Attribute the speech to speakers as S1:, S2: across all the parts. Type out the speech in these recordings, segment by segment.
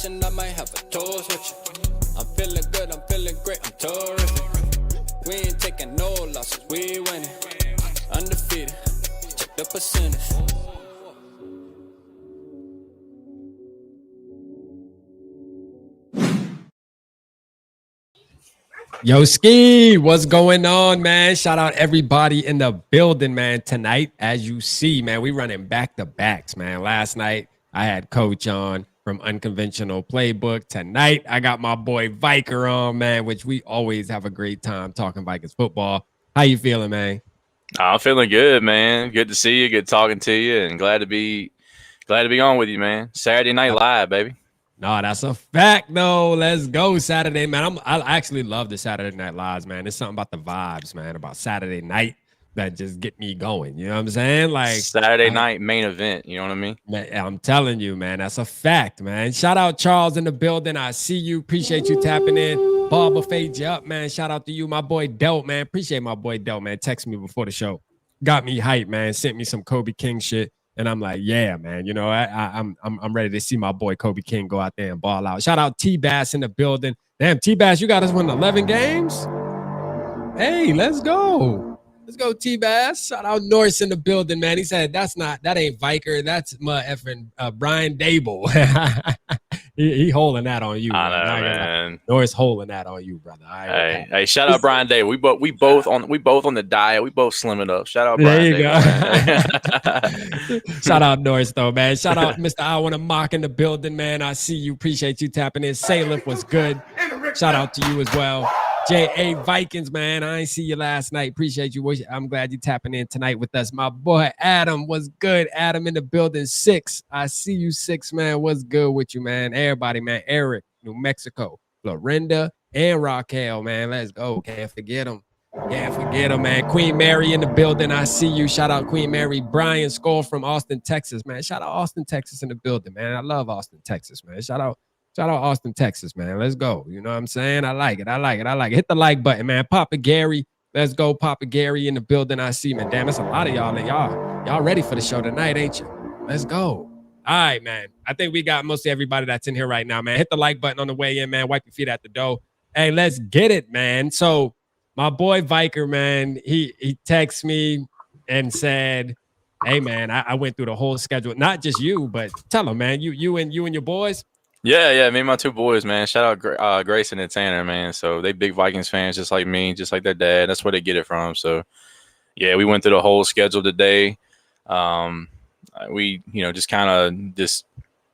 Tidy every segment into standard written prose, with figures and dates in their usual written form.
S1: celebration, I might have a toast with you. I'm feeling good, I'm feeling great, I'm terrific. We ain't taking no losses, we winning. Undefeated, check the percentage.
S2: Yo, Ski, what's going on, man? Shout out everybody in the building, man. Tonight, as you see, man, we running back-to-backs, man. Last night, I had Coach on from Unconventional Playbook. Tonight, I got my boy Vikerr on, man, which we always have a great time talking Vikings football. How you feeling, man?
S3: I'm feeling good, man. Good to see you. Good talking to you, and glad to be on with you, man. Saturday Night Live, baby.
S2: No, that's a fact, though. Let's go Saturday, man. I actually love the Saturday Night Lives, man. There's something about the vibes, man, about Saturday night that just get me going. You know what I'm saying? Like
S3: Saturday night main event. You know what I mean?
S2: Man, I'm telling you, man, that's a fact, man. Shout out Charles in the building. I see you. Appreciate you tapping in. Barber fade you up, man. Shout out to you, my boy Delt, man. Appreciate my boy Delt, man. Text me before the show. Got me hyped, man. Sent me some Kobe King shit. And I'm like, yeah, man. You know, I'm ready to see my boy Kobe King go out there and ball out. Shout out T-Bass in the building. Damn, T-Bass, you got us win 11 games? Hey, let's go. Let's go, T-Bass. Shout out Norris in the building, man. He said, that ain't Vikerr. That's my effing Brian Dable. he holding that on you.
S3: I know, man.
S2: Norris holding that on you, brother.
S3: Hey, shout out Brian Dable. We both on the diet. We both slimming up. Shout out Brian
S2: Dable. Shout out Norris, though, man. Shout out Mr. I Want to Mock in the building, man. I see you. Appreciate you tapping in. Salif was good. Shout out to you as well. J.A. Vikings, man. I ain't see you last night. Appreciate you. I'm glad you tapping in tonight with us. My boy Adam was good. Adam in the building. 6. I see you, 6, man. What's good with you, man? Everybody, man. Eric, New Mexico. Florinda and Raquel, man. Let's go. Can't forget them. Can't forget them, man. Queen Mary in the building. I see you. Shout out Queen Mary. Brian Skol from Austin, Texas, man. Shout out Austin, Texas in the building, man. I love Austin, Texas, man. Shout out Austin, Texas, man. Let's go. You know what I'm saying? I like it. Hit the like button, man. Papa Gary. Let's go. Papa Gary in the building. I see, man. Damn, that's a lot of y'all. Y'all ready for the show tonight, ain't you? Let's go. All right, man. I think we got most of everybody that's in here right now, man. Hit the like button on the way in, man. Wipe your feet at the door. Hey, let's get it, man. So my boy Vikerr, man, he texted me and said, hey, man, I went through the whole schedule. Not just you, but tell him, man. You and your boys.
S3: Yeah, me and my 2 boys, man. Shout out Grayson and Tanner, man. So they big Vikings fans, just like me, just like their dad. That's where they get it from. So yeah, we went through the whole schedule today. We, just kind of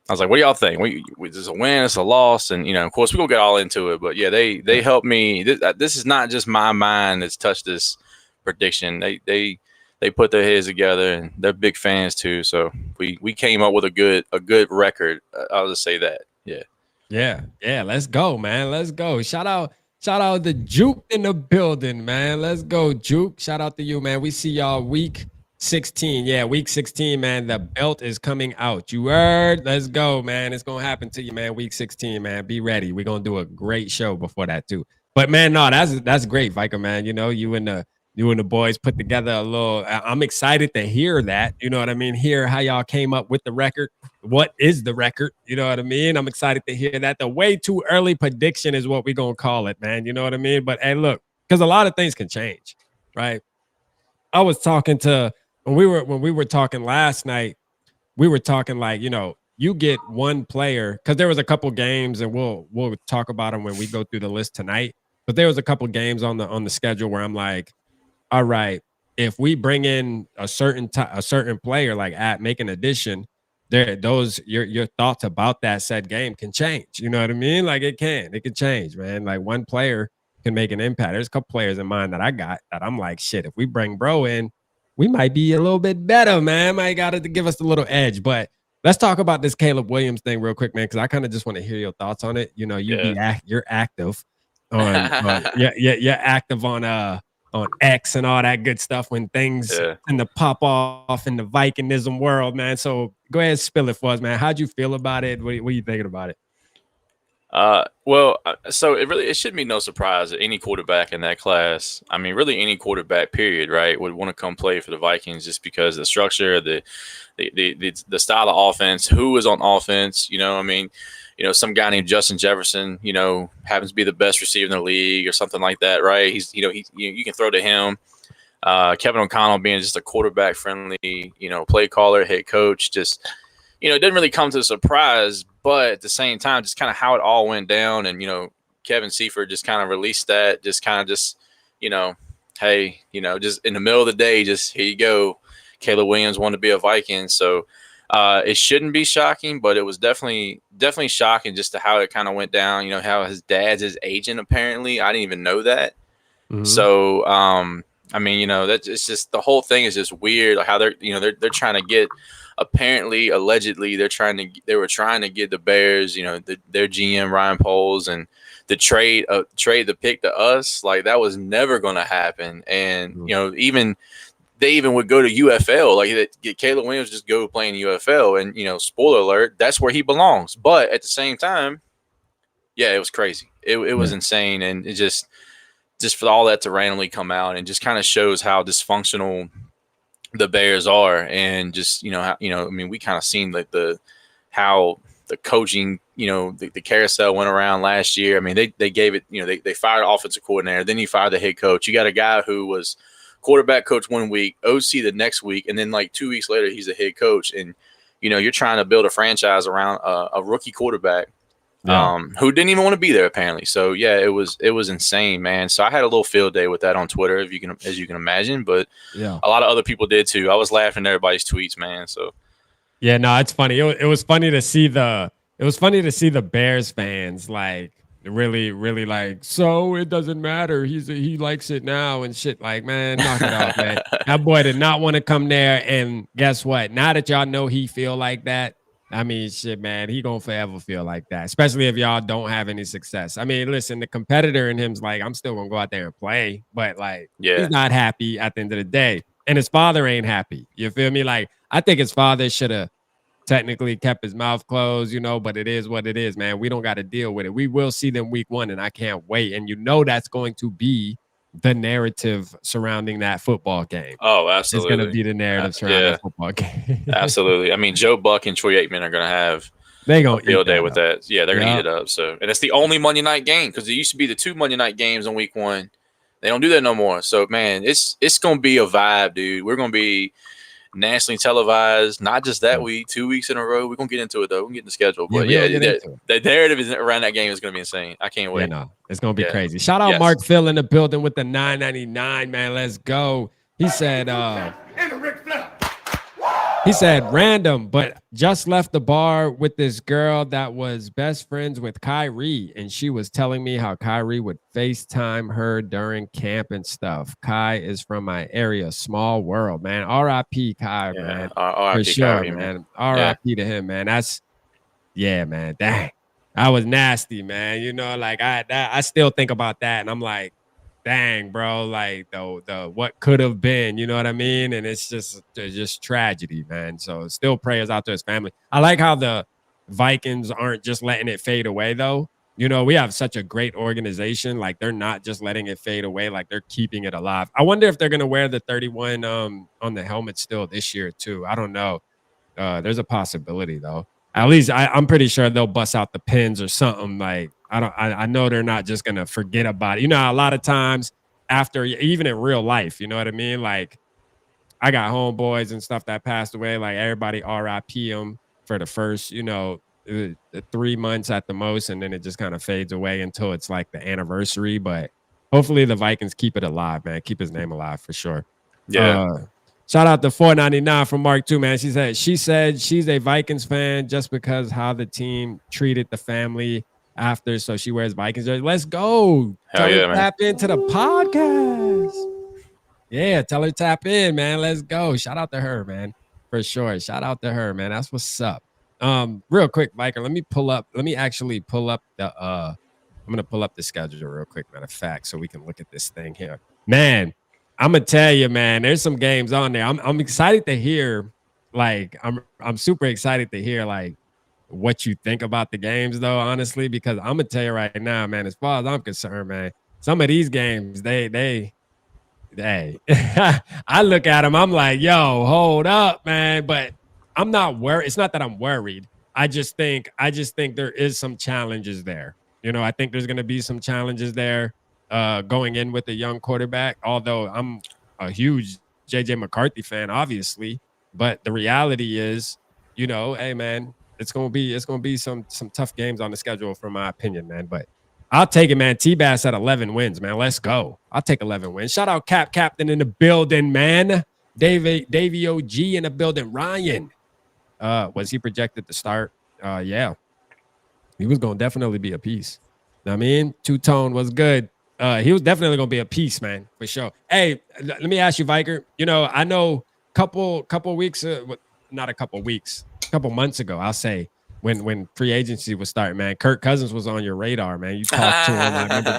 S3: I was like, what do y'all think? This is a win, it's a loss, and of course we gonna get all into it. But yeah, they helped me. This is not just my mind that's touched this prediction. They put their heads together, and they're big fans too. So we came up with a good record. I'll just say that.
S2: Yeah. Let's go, man. Let's go. Shout out the Juke in the building, man. Let's go, Juke. Shout out to you, man. We see y'all week 16. Yeah, week 16, man. The belt is coming out. You heard? Let's go, man. It's gonna happen to you, man. Week 16, man. Be ready. We're gonna do a great show before that too. But man, no, that's great, Vikerr, man. You and the boys put together a little. I'm excited to hear that. You know what I mean? Hear how y'all came up with the record. What is the record? You know what I mean? I'm excited to hear that. The way too early prediction is what we're going to call it, man. You know what I mean? But hey, look, because a lot of things can change, right? I was talking to, when we were talking last night, we were talking like, you get one player, because there was a couple games, and we'll talk about them when we go through the list tonight. But there was a couple games on the schedule where I'm like, all right, if we bring in a certain player, like make an addition, your thoughts about that said game can change. You know what I mean? Like it can change, man. Like one player can make an impact. There's a couple players in mind that I got that I'm like, shit, if we bring bro in, we might be a little bit better, man. Might got to give us a little edge. But let's talk about this Caleb Williams thing real quick, man, because I kind of just want to hear your thoughts on it. You're active on you're active on X and all that good stuff when things tend to pop off in the Vikingism world, man. So go ahead and spill it for us, man. How'd you feel about it? What are you thinking about it?
S3: So it shouldn't be no surprise that any quarterback in that class, I mean, really any quarterback, period, right, would want to come play for the Vikings just because the structure, the style of offense, who is on offense. I mean, some guy named Justin Jefferson, happens to be the best receiver in the league or something like that, right? You can throw to him. Kevin O'Connell being just a quarterback friendly, play caller, head coach, just it didn't really come to a surprise, but at the same time, just kind of how it all went down. And, Kevin Seifert just kind of released that, hey, just in the middle of the day, just here you go. Caleb Williams wanted to be a Viking. So it shouldn't be shocking, but it was definitely shocking just to how it kind of went down. How his dad's his agent, apparently. I didn't even know that. Mm-hmm. So, I mean, that's it's just the whole thing is just weird. Like how they're trying to get. Apparently, allegedly, they were trying to get the Bears, their GM Ryan Poles, and the trade the pick to us. Like that was never going to happen. And they even would go to UFL, like get Caleb Williams just go play in UFL. And spoiler alert, that's where he belongs. But at the same time, yeah, it was crazy. It was insane, and it just for all that to randomly come out and just kind of shows how dysfunctional the Bears are. And just I mean, we kind of seen like how the coaching, the carousel went around last year. I mean, they gave it, they fired offensive coordinator, then he fired the head coach. You got a guy who was quarterback coach 1 week, OC the next week, and then like 2 weeks later he's a head coach. And you're trying to build a franchise around a rookie quarterback who didn't even want to be there apparently. So yeah, it was insane, man. So I had a little field day with that on Twitter, as you can imagine, but a lot of other people did too. I was laughing at everybody's tweets, man. So
S2: yeah, no, it's funny. It was funny to see the Bears fans like really, really like, so it doesn't matter. He likes it now and shit. Like, man, knock it off, man. That boy did not want to come there. And guess what? Now that y'all know he feel like that, I mean, shit, man, he gonna forever feel like that, especially if y'all don't have any success. I mean, listen, the competitor in him's like, I'm still gonna go out there and play, but like, he's not happy at the end of the day, and his father ain't happy. You feel me? Like, I think his father should have technically kept his mouth closed, but it is what it is, man. We don't got to deal with it. We will see them week 1, and I can't wait. And that's going to be the narrative surrounding that football game.
S3: Oh, absolutely.
S2: It's going to be the narrative surrounding that football game.
S3: Absolutely. I mean, Joe Buck and Troy Aikman are going to have a field day with that. Yeah, they're going to eat it up. So, and it's the only Monday night game because it used to be the 2 Monday night games in week 1. They don't do that no more. So, man, it's going to be a vibe, dude. We're going to be nationally televised, not just that week, 2 weeks in a row. We're going to get into it, though. We're going to get in the schedule. But, the narrative is around that game is going to be insane. I can't wait.
S2: Yeah, no, it's going to be crazy. Shout out Mark Phil in the building with the $9.99, man. Let's go. He said, random, but just left the bar with this girl that was best friends with Kyrie, and she was telling me how Kyrie would FaceTime her during camp and stuff. Kai is from my area, small world, man. R.I.P. Kai, man.
S3: R.I.P.
S2: For sure,
S3: Kyrie,
S2: man. R.I.P. to him, man. Man. Dang, I was nasty, man. Like I still think about that, and I'm like, dang, bro, like the what could have been, you know what I mean? And it's just tragedy, man. So still prayers out to his family. I like how the Vikings aren't just letting it fade away, though. We have such a great organization. Like, they're not just letting it fade away. Like, they're keeping it alive. I wonder if they're going to wear the 31 on the helmet still this year, too. I don't know. There's a possibility, though. At least I'm pretty sure they'll bust out the pins or something. Like, I know they're not just going to forget about it. A lot of times after, even in real life, you know what I mean? Like, I got homeboys and stuff that passed away. Like, everybody RIP them for the first, 3 months at the most. And then it just kind of fades away until it's like the anniversary. But hopefully the Vikings keep it alive, man. Keep his name alive for sure.
S3: Yeah.
S2: Shout out to $4.99 from Mark too, man. She said she's a Vikings fan just because how the team treated the family after, so she wears Vikings jersey. Let's go. Tell her tap into the podcast. Yeah, tell her tap in, man. Let's go. Shout out to her, man. For sure. Shout out to her, man. That's what's up. Real quick, Vikerr, let me actually pull up the I'm gonna pull up the schedule real quick, matter of fact, so we can look at this thing here. Man, I'm gonna tell you, man, there's some games on there. I'm excited to hear, like, I'm super excited to hear, like, what you think about the games, though, honestly, because I'm gonna tell you right now, man, as far as I'm concerned, man, some of these games, they I look at them, I'm like, yo, hold up, man. But I'm not worried. It's not that I'm worried. I just think there is some challenges there. You know, I think there's gonna be some challenges there going in with a young quarterback, although I'm a huge JJ McCarthy fan, obviously. But the reality is, you know, hey man, it's gonna be some tough games on the schedule, from my opinion, man. But I'll take it, man. T-Bass at 11 wins, man. Let's go. I'll take 11 wins. Shout out Captain in the building, man. Davey OG in the building. Ryan, was he projected to start? Yeah, he was gonna definitely be a piece. I mean, two-tone was good. He was definitely gonna be a piece, man, for sure. Hey, let me ask you, Vikerr. You know, I know couple weeks, not a couple weeks, a couple months ago, I'll say, when free agency was starting, man, Kirk Cousins was on your radar, man. You talked to him. I remember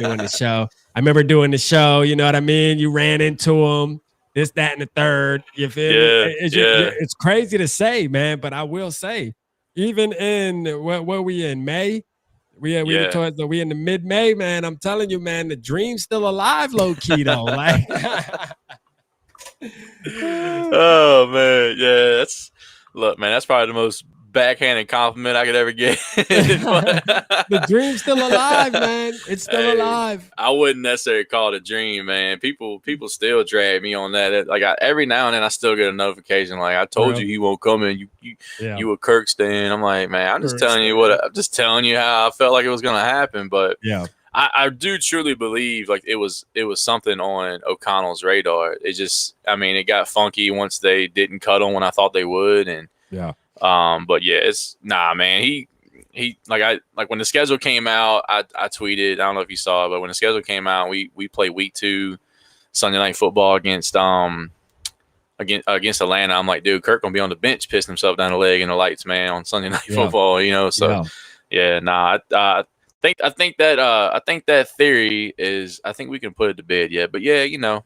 S2: doing the show. You know what I mean? You ran into him, this, that, and the third. You feel me? It's crazy to say, man, but I will say, even in where we in May, we in the mid-May, man. I'm telling you, man, the dream's still alive, low key though. Like,
S3: oh man, yeah. Look, man, that's probably the most backhanded compliment I could ever get.
S2: The dream's still alive, man. It's still alive.
S3: I wouldn't necessarily call it a dream, man. People still drag me on that. Like every now and then, I still get a notification like, "I told you he won't come in. You a Kirk stan." I'm like, man, I'm just telling you how I felt like it was gonna happen. But
S2: yeah,
S3: I do truly believe like it was something on O'Connell's radar. It just, I mean, it got funky once they didn't cut him when I thought they would, and
S2: yeah.
S3: But yeah, it's man. He like when the schedule came out, I tweeted. I don't know if you saw it, but when the schedule came out, we play week 2 Sunday Night Football against Atlanta. I'm like, dude, Kirk gonna be on the bench pissing himself down the leg in the lights, man, on Sunday Night Football. You know, so I think that theory is. I think we can put it to bed. Yeah, but yeah, you know.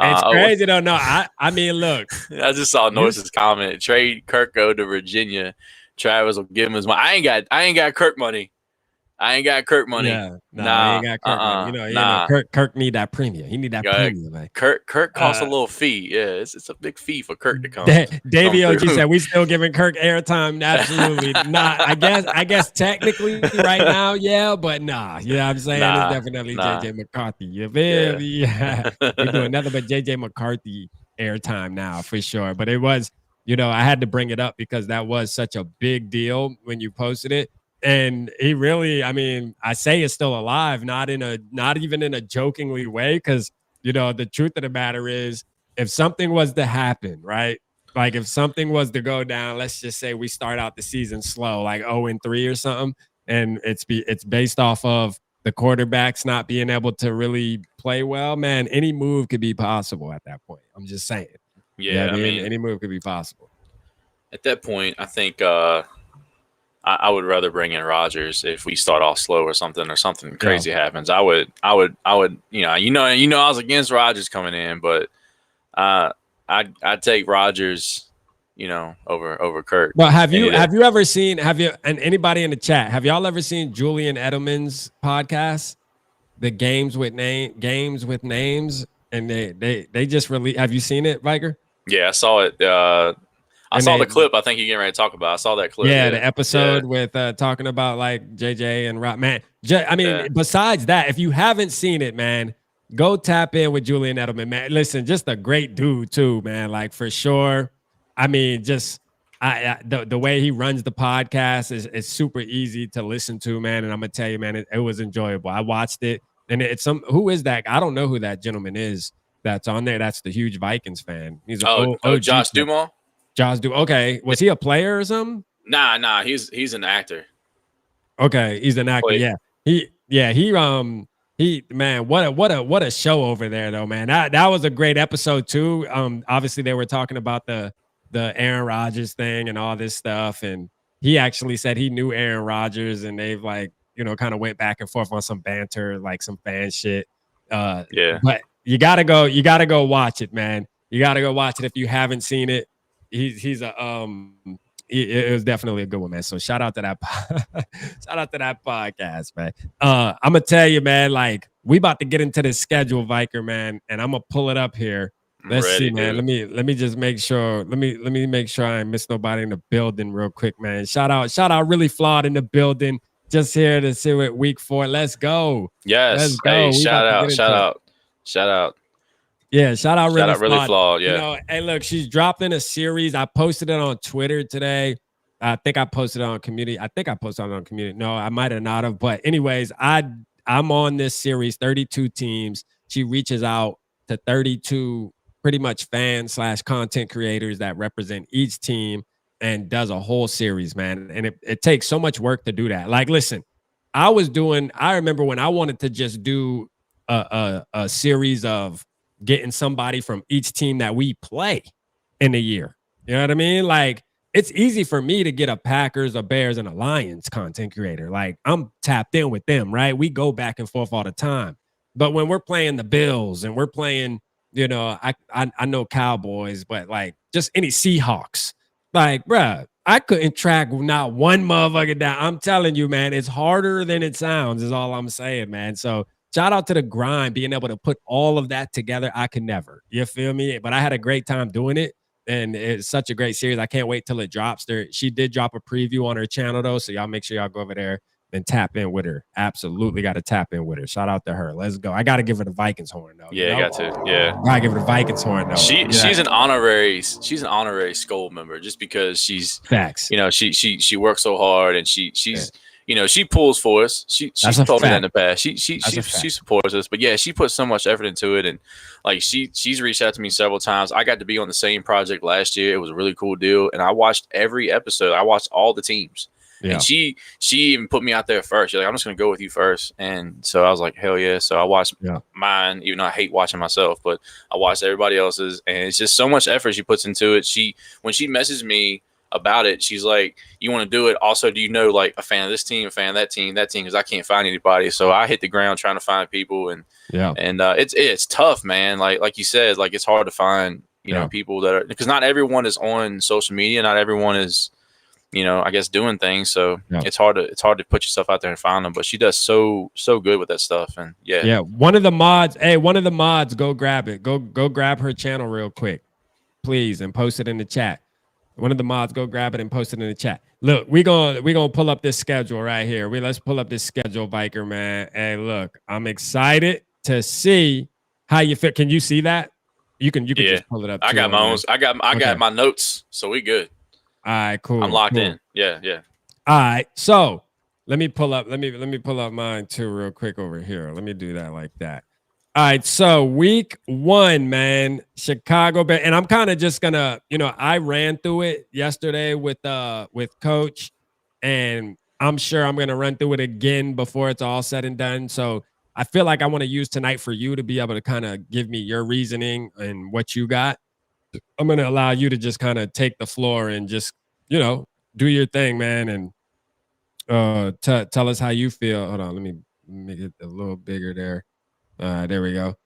S2: It's crazy though. No, I mean, look.
S3: I just saw Norris's comment. Trade Kirk, go to Virginia. Travis will give him his money. I ain't got Kirk money. I ain't got Kirk money.
S2: Yeah, I ain't got Kirk money. You know, Kirk need that premium. He need that premium, man.
S3: Kirk costs a little fee. Yeah, it's a big fee for Kirk to come.
S2: Davey OG said we still giving Kirk airtime. Absolutely not. I guess technically right now, yeah, but nah. You know what I'm saying? It's definitely JJ McCarthy. You feel me? Yeah. We're doing nothing but JJ McCarthy airtime now for sure. But it was, you know, I had to bring it up because that was such a big deal when you posted it. And he really, I mean, I say it's still alive, not even in a jokingly way, because, you know, the truth of the matter is, if something was to happen, right? Like if something was to go down, let's just say we start out the season slow, like 0-3 or something, and it's based off of the quarterbacks not being able to really play well, man, any move could be possible at that point. I'm just saying.
S3: Yeah, I mean,
S2: any move could be possible. At
S3: that point, I think I would rather bring in Rodgers if we start off slow or something crazy happens. I would, you know, I was against Rodgers coming in, but I'd take Rodgers, you know, over Kirk.
S2: Well, have you ever seen, and anybody in the chat, have y'all ever seen Julian Edelman's podcast, the Games with Names? And they just released, have you seen it, Vikerr?
S3: Yeah, I saw it. I saw the clip. I think you're getting ready to talk about. I saw that clip.
S2: Yeah, the episode with talking about like JJ and Rob. Man, I mean, besides that, if you haven't seen it, man, go tap in with Julian Edelman, man. Listen, just a great dude too, man. Like for sure. I mean, just the way he runs the podcast is super easy to listen to, man. And I'm gonna tell you, man, it was enjoyable. I watched it, and it's who is that? I don't know who that gentleman is that's on there. That's the huge Vikings fan. He's
S3: Josh Dumas.
S2: Okay, was he a player or something?
S3: Nah. He's an actor.
S2: Okay, he's an actor. Wait. He man, what a show over there though, man. That was a great episode too. Obviously they were talking about the Aaron Rodgers thing and all this stuff, and he actually said he knew Aaron Rodgers, and they've like, you know, kind of went back and forth on some banter, like some fan shit. But you gotta go watch it, man. You gotta go watch it if you haven't seen it. He's a it was definitely a good one, man. So shout out to that, shout out to that podcast, man. I'm gonna tell you, man. Like we about to get into the schedule, Vikerr, man, and I'm gonna pull it up here. Let's see, man. Let me just make sure. Let me make sure I ain't miss nobody in the building real quick, man. Shout out, really flawed in the building. Just here to see what week 4. Let's go.
S3: Yes.
S2: Let's go.
S3: Hey, shout out.
S2: Yeah, shout out
S3: really flawed. Yeah.
S2: You know, hey, look, she's dropped in a series. I posted it on Twitter today. I think I posted it on community. No, I might have not have. But anyways, I'm on this series, 32 teams. She reaches out to 32 pretty much fans/content creators that represent each team and does a whole series, man. And it takes so much work to do that. Like, listen, I remember when I wanted to just do a series of getting somebody from each team that we play in a year. You know what I mean? Like, it's easy for me to get a Packers, a Bears, and a Lions content creator. Like, I'm tapped in with them, right? We go back and forth all the time. But when we're playing the Bills and we're playing, you know, I know Cowboys, but like just any Seahawks, like, bruh, I couldn't track not one motherfucker down. I'm telling you, man, it's harder than it sounds, is all I'm saying, man. So shout out to the grind, being able to put all of that together. I could never, you feel me? But I had a great time doing it. And it's such a great series. I can't wait till it drops there. She did drop a preview on her channel though. So y'all make sure y'all go over there and tap in with her. Absolutely got to tap in with her. Shout out to her. Let's go. I got to give her the Vikings horn though.
S3: Yeah, you got to. Yeah.
S2: I give her the Vikings horn though.
S3: She's an honorary skol member just because she's
S2: facts.
S3: You know, she works so hard and she's you know, she pulls for us. She's told me that in the past. She supports us. But yeah, she puts so much effort into it. And like she's reached out to me several times. I got to be on the same project last year. It was a really cool deal. And I watched every episode. I watched all the teams. Yeah. And she even put me out there first. She's like, I'm just gonna go with you first. And so I was like, hell yeah. So I watched mine, even though I hate watching myself, but I watched everybody else's, and it's just so much effort she puts into it. When she messaged me about it, she's like, you want to do it? Also, do you know like a fan of this team, a fan of that team, because I can't find anybody. So I hit the ground trying to find people, and it's tough, man. Like you said, like it's hard to find you know people that are, because not everyone is on social media, not everyone is, you know, I guess doing things. So it's hard to put yourself out there and find them. But she does so good with that stuff. And
S2: one of the mods, go grab it. Go grab her channel real quick, please, and post it in the chat. One of the mods, go grab it and post it in the chat. Look, we gonna pull up this schedule right here. Let's pull up this schedule, Vikerr, man. Hey, look, I'm excited to see how you fit. Can you see that? You can just pull it up.
S3: I got my own. I got my notes, so we good.
S2: All right, cool.
S3: I'm locked in. Yeah.
S2: All right, so let me pull up mine too real quick over here. Let me do that like that. All right, so week 1, man, Chicago Bears, and I'm kind of just gonna, you know, I ran through it yesterday with Coach, and I'm sure I'm gonna run through it again before it's all said and done. So I feel like I want to use tonight for you to be able to kind of give me your reasoning and what you got. I'm gonna allow you to just kind of take the floor and just, you know, do your thing, man, and tell us how you feel. Hold on, let me make it a little bigger there. There we go.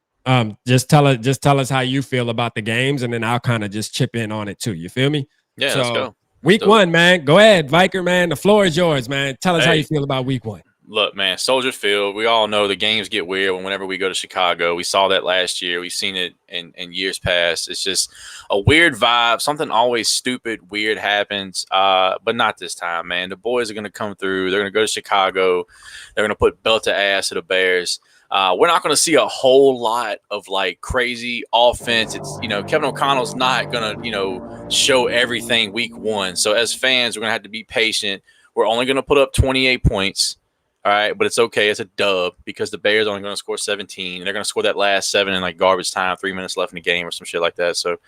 S2: Just tell us how you feel about the games, and then I'll kind of just chip in on it too. You feel me?
S3: Yeah, so, let's go.
S2: Week 1, man. Go ahead, Vikerr, man. The floor is yours, man. Tell us how you feel about week 1.
S3: Look, man, Soldier Field, we all know the games get weird whenever we go to Chicago. We saw that last year. We've seen it in years past. It's just a weird vibe. Something always stupid, weird happens, but not this time, man. The boys are going to come through. They're going to go to Chicago. They're going to put belt to ass to the Bears. We're not going to see a whole lot of like crazy offense. It's, you know, Kevin O'Connell's not going to, you know, show everything week 1. So as fans, we're going to have to be patient. We're only going to put up 28 points. All right, but it's okay. It's a dub because the Bears are only going to score 17, and they're going to score that last 7 in like garbage time, 3 minutes left in the game or some shit like that. So,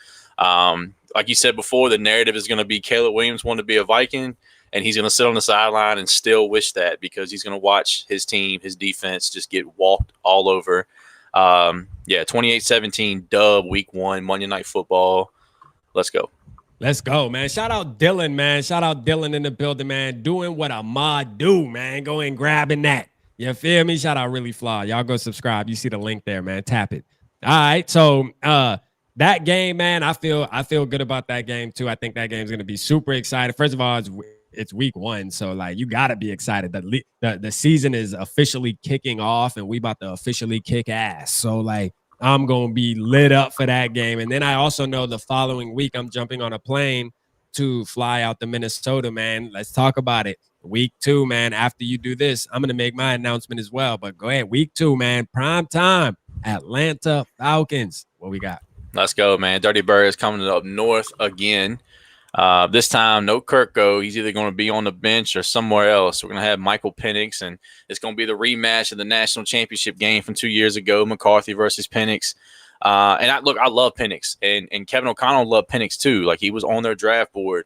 S3: like you said before, the narrative is going to be Caleb Williams wanted to be a Viking, and he's going to sit on the sideline and still wish that because he's going to watch his team, his defense just get walked all over. 28-17 dub week 1, Monday Night Football. Let's go.
S2: Let's go, man. Shout out Dylan, man. Shout out Dylan in the building, man. Doing what a mod do, man. Go and grabbing that. You feel me? Shout out Really Flawed. Y'all go subscribe. You see the link there, man. Tap it. All right. So that game, man, I feel good about that game too. I think that game's gonna be super exciting. First of all, it's week 1, so like you gotta be excited. The season is officially kicking off, and we about to officially kick ass. So like I'm gonna be lit up for that game. And then I also know the following week I'm jumping on a plane to fly out to Minnesota, man. Let's talk about it. Week 2, man. After you do this, I'm gonna make my announcement as well. But go ahead, week 2, man. Prime time, Atlanta Falcons. What we got?
S3: Let's go, man. Dirty Bird is coming up north again. This time, no Kirko. He's either going to be on the bench or somewhere else. We're going to have Michael Penix, and it's going to be the rematch of the national championship game from 2 years ago, McCarthy versus Penix. And I love Penix, and Kevin O'Connell loved Penix too. Like he was on their draft board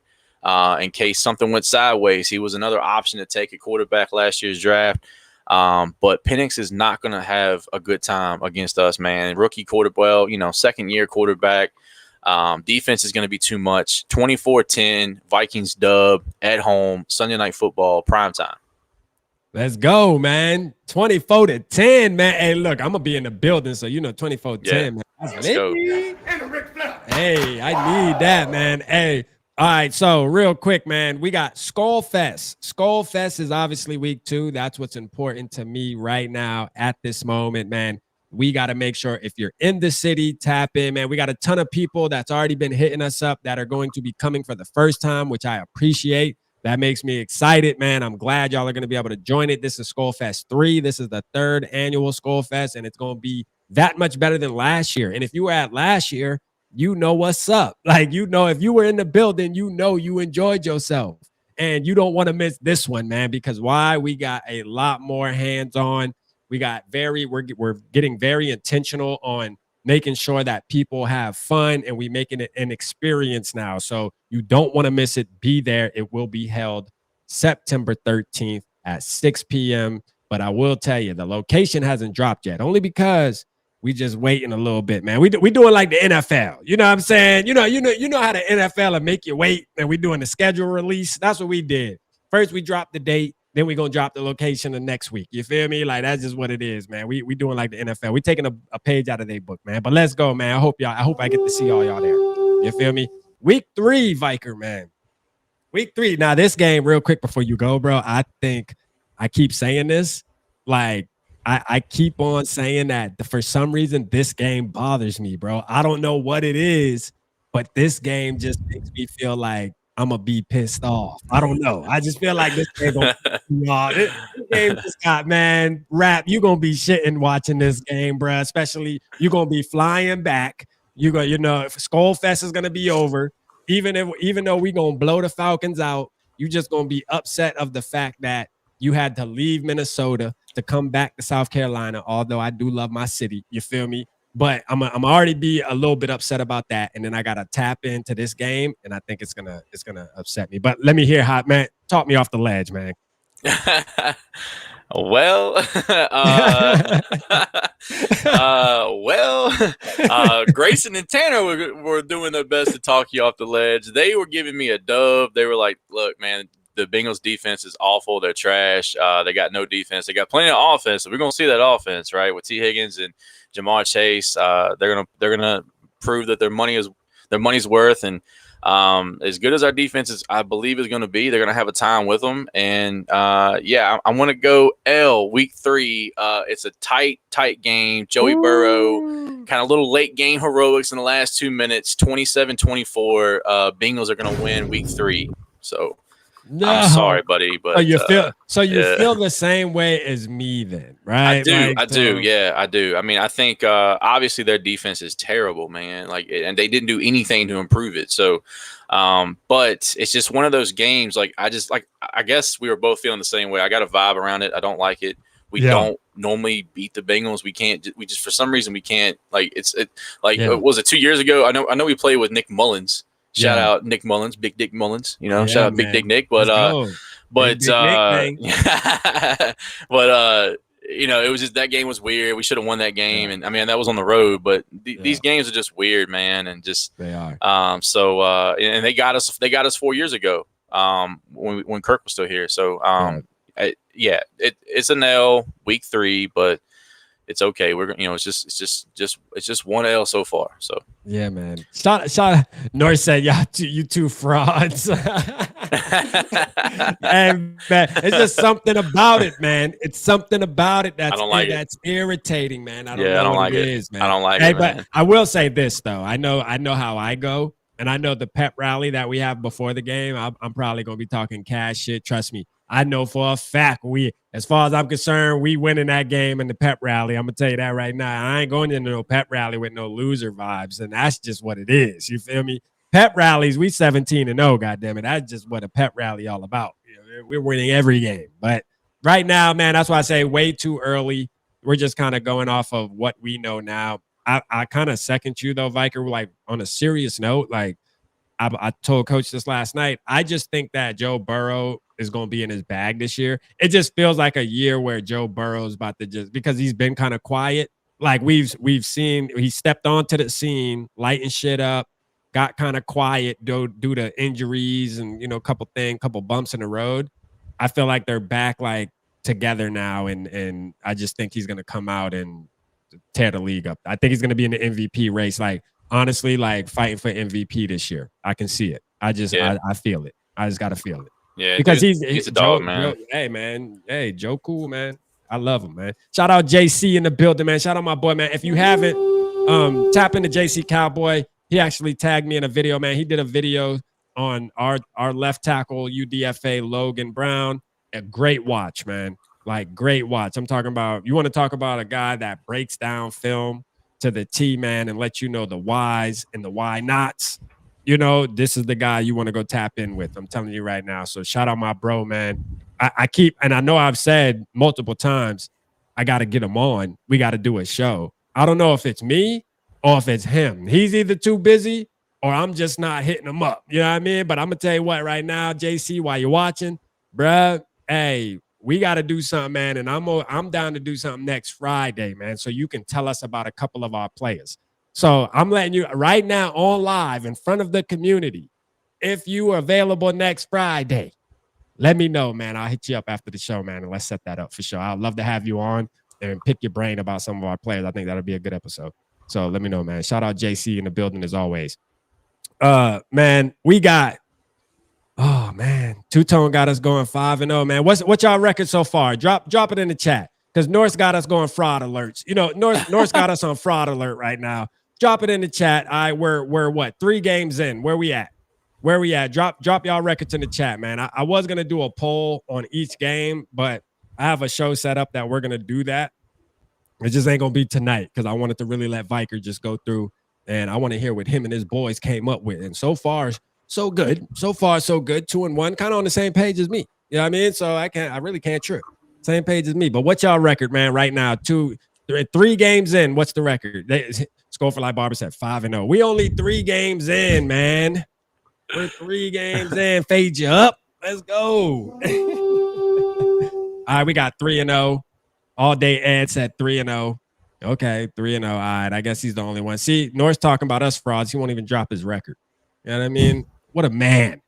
S3: in case something went sideways. He was another option to take a quarterback last year's draft. But Penix is not going to have a good time against us, man. Rookie quarterback, second year quarterback. Defense is going to be too much. 24-10, Vikings dub at home, Sunday Night Football, primetime.
S2: Let's go, man. 24-10, man. Hey, look, I'm going to be in the building, so 24-10, man.
S3: Let's go.
S2: Hey, I need that, man. Hey. All right, so real quick, man, we got Skol Fest. Skol Fest is obviously week 2. That's what's important to me right now at this moment, man. We got to make sure if you're in the city, tap in, man. We got a ton of people that's already been hitting us up that are going to be coming for the first time, which I appreciate. That makes me excited, man. I'm glad y'all are going to be able to join it. This is Skol Fest 3. This is the 3rd annual Skol Fest, and it's going to be that much better than last year. And if you were at last year, you know what's up. Like, if you were in the building, you enjoyed yourself. And you don't want to miss this one, man, because why? We got a lot more hands-on. We're getting very intentional on making sure that people have fun, and we making it an experience now. So you don't want to miss it. Be there. It will be held September 13th at 6 p.m. But I will tell you, the location hasn't dropped yet, only because we just waiting a little bit, man. We doing like the NFL. You know what I'm saying? You know how the NFL will make you wait, and we doing the schedule release. That's what we did. First, we dropped the date. Then we going to drop the location the next week. You feel me? Like, that's just what it is, man. We doing like the NFL. We taking a page out of their book, man. But let's go, man. I hope I get to see all y'all there. You feel me? Week 3, Vikerr, man. Week 3. Now, this game, real quick before you go, bro, I think I keep saying this. Like, I keep on saying that for some reason this game bothers me, bro. I don't know what it is, but this game just makes me feel like I'm gonna be pissed off. I don't know. I just feel like this game gonna this game just got, man, rap. You gonna be shitting watching this game, bro. Especially you gonna be flying back. If Skol Fest is gonna be over. Even though we gonna blow the Falcons out, you just gonna be upset of the fact that you had to leave Minnesota to come back to South Carolina, although I do love my city. You feel me? But I'm already be a little bit upset about that. And then I got to tap into this game, and I think it's going to upset me. But let me hear how, man, talk me off the ledge, man.
S3: Grayson and Tanner were doing their best to talk you off the ledge. They were giving me a dub. They were like, look, man, the Bengals defense is awful. They're trash. They got no defense. They got plenty of offense. So we're going to see that offense, right? With T. Higgins and Jamar Chase, they're gonna prove that their money's worth. And as good as our defense is, I believe, is going to be, they're going to have a time with them. And I want to go L week 3. It's a tight game. Joey Burrow, kind of little late game heroics in the last 2 minutes. 27-24. Bengals are going to win week 3. So. No. I'm sorry, buddy, but
S2: you feel the same way as me, then, right?
S3: I do. I mean, I think obviously their defense is terrible, man. Like, and they didn't do anything to improve it. So, but it's just one of those games. Like, I guess we were both feeling the same way. I got a vibe around it. I don't like it. We don't normally beat the Bengals. We can't. We just, for some reason, we can't. Like, was it 2 years ago? I know we played with Nick Mullins. Shout out Nick Mullins, Big Dick Mullins. Shout out Big Dick Nick. But it was just, that game was weird. We should have won that game, and I mean that was on the road. But these games are just weird, man, and just
S2: they are.
S3: And they got us 4 years ago, when Kirk was still here. So it's an L week 3, but it's okay. We're it's just one L so far. So
S2: yeah, man. Shout North said, you two frauds. Hey, man, it's just something about it, man. It's something about it
S3: I don't like it.
S2: that's irritating, man. I
S3: Yeah, I
S2: don't know
S3: don't
S2: what
S3: like
S2: it
S3: it.
S2: is, man.
S3: I don't like
S2: Hey,
S3: it, man.
S2: but I will say this though. I know how I go, and I know the pep rally that we have before the game. I'm probably gonna be talking cash shit. Trust me. I know for a fact as far as I'm concerned, we winning that game in the pep rally. I'm gonna tell you that right now. I ain't going into no pep rally with no loser vibes, and that's just what it is. You feel me? Pep rallies, we 17-0. Goddamn it, that's just what a pep rally all about. You know, we're winning every game, but right now, man, that's why I say way too early. We're just kind of going off of what we know now. I kind of second you though, Vikerr. Like on a serious note, like I told Coach this last night. I just think that Joe Burrow is going to be in his bag this year. It just feels like a year where Joe Burrow's about to just, because he's been kind of quiet. Like we've seen, he stepped onto the scene, lighting shit up, got kind of quiet due to injuries and a couple bumps in the road. I feel like they're back like together now, and I just think he's going to come out and tear the league up. I think he's going to be in the MVP race. Like honestly, like fighting for MVP this year. I can see it. I feel it. I just got to feel it.
S3: Yeah,
S2: because he's
S3: a dog, man.
S2: Hey, man. Hey, Joe cool, man. I love him, man. Shout out JC in the building, man. Shout out my boy, man. If you haven't, tap into JC Cowboy. He actually tagged me in a video, man. He did a video on our left tackle, UDFA, Logan Brown. A great watch, man. Like, great watch. I'm talking about, you want to talk about a guy that breaks down film to the T, man, and let you know the whys and the why nots. This is the guy you want to go tap in with. I'm telling you right now. So shout out my bro, man. I know I've said multiple times, I got to get him on. We got to do a show. I don't know if it's me or if it's him. He's either too busy or I'm just not hitting him up. You know what I mean? But I'm going to tell you what right now, JC, while you're watching, bruh, hey, we got to do something, man. And I'm down to do something next Friday, man. So you can tell us about a couple of our players. So I'm letting you right now on live in front of the community. If you are available next Friday, let me know, man. I'll hit you up after the show, man, and let's set that up for sure. I'd love to have you on and pick your brain about some of our players. I think that'll be a good episode. So let me know, man. Shout out JC in the building as always. Man, we got, oh man, Two-Tone got us going 5-0, man. What's y'all record so far? Drop it in the chat because North's got us going fraud alerts. North's got us on fraud alert right now. Drop it in the chat. We're what? 3 games in. Where we at? Drop y'all records in the chat, man. I was gonna do a poll on each game, but I have a show set up that we're gonna do that. It just ain't gonna be tonight because I wanted to really let Vikerr just go through, and I want to hear what him and his boys came up with. And so far, so good. So far, so good. 2-1, kind of on the same page as me. You know what I mean? So I really can't trip. Same page as me. But what's y'all record, man? Right now, 3 games in. What's the record? Skol for Life Barber said 5-0. We only 3 games in, man. We're 3 games in. Fade you up. Let's go. All right, we got 3-0. All day Ed said 3-0. Okay, 3-0. All right, I guess he's the only one. See, North's talking about us frauds. He won't even drop his record. You know what I mean? What a man.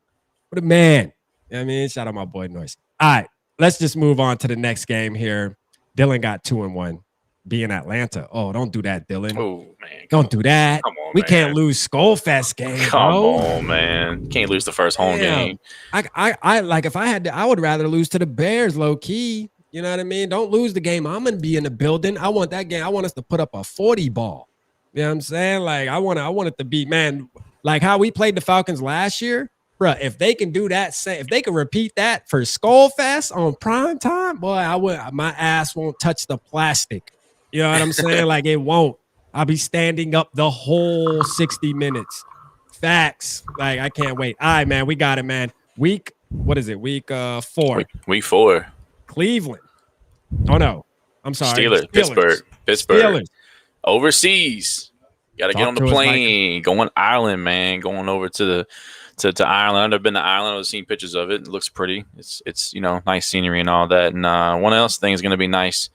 S2: What a man. You know what I mean? Shout out my boy North. All right, let's just move on to the next game here. Dylan got 2-1. Be in Atlanta. Oh, don't do that, Dylan.
S3: Oh, man.
S2: Don't do that.
S3: Come on,
S2: we
S3: man.
S2: Can't lose Skol Fest game,
S3: Come
S2: bro.
S3: on, man. Can't lose the first home game.
S2: I like if I had to, I would rather lose to the Bears low key. You know what I mean? Don't lose the game. I'm gonna be in the building. I want that game. I want us to put up a 40 ball. You know what I'm saying? Like I want it to be, man, like how we played the Falcons last year. Bro, if they can do that, if they can repeat that for Skol Fest on prime time, boy, my ass won't touch the plastic. You know what I'm saying? Like it won't. I'll be standing up the whole 60 minutes. Facts. Like I can't wait. All right, man. We got it, man. Week 4.
S3: Week 4.
S2: Cleveland. Oh no. I'm sorry.
S3: Steelers. Pittsburgh.
S2: Steelers.
S3: Overseas. Gotta get on the plane. Going Ireland, man. Going over to Ireland. I've never been to Ireland. I've seen pictures of it. It looks pretty. It's nice scenery and all that. And one else thing is gonna be nice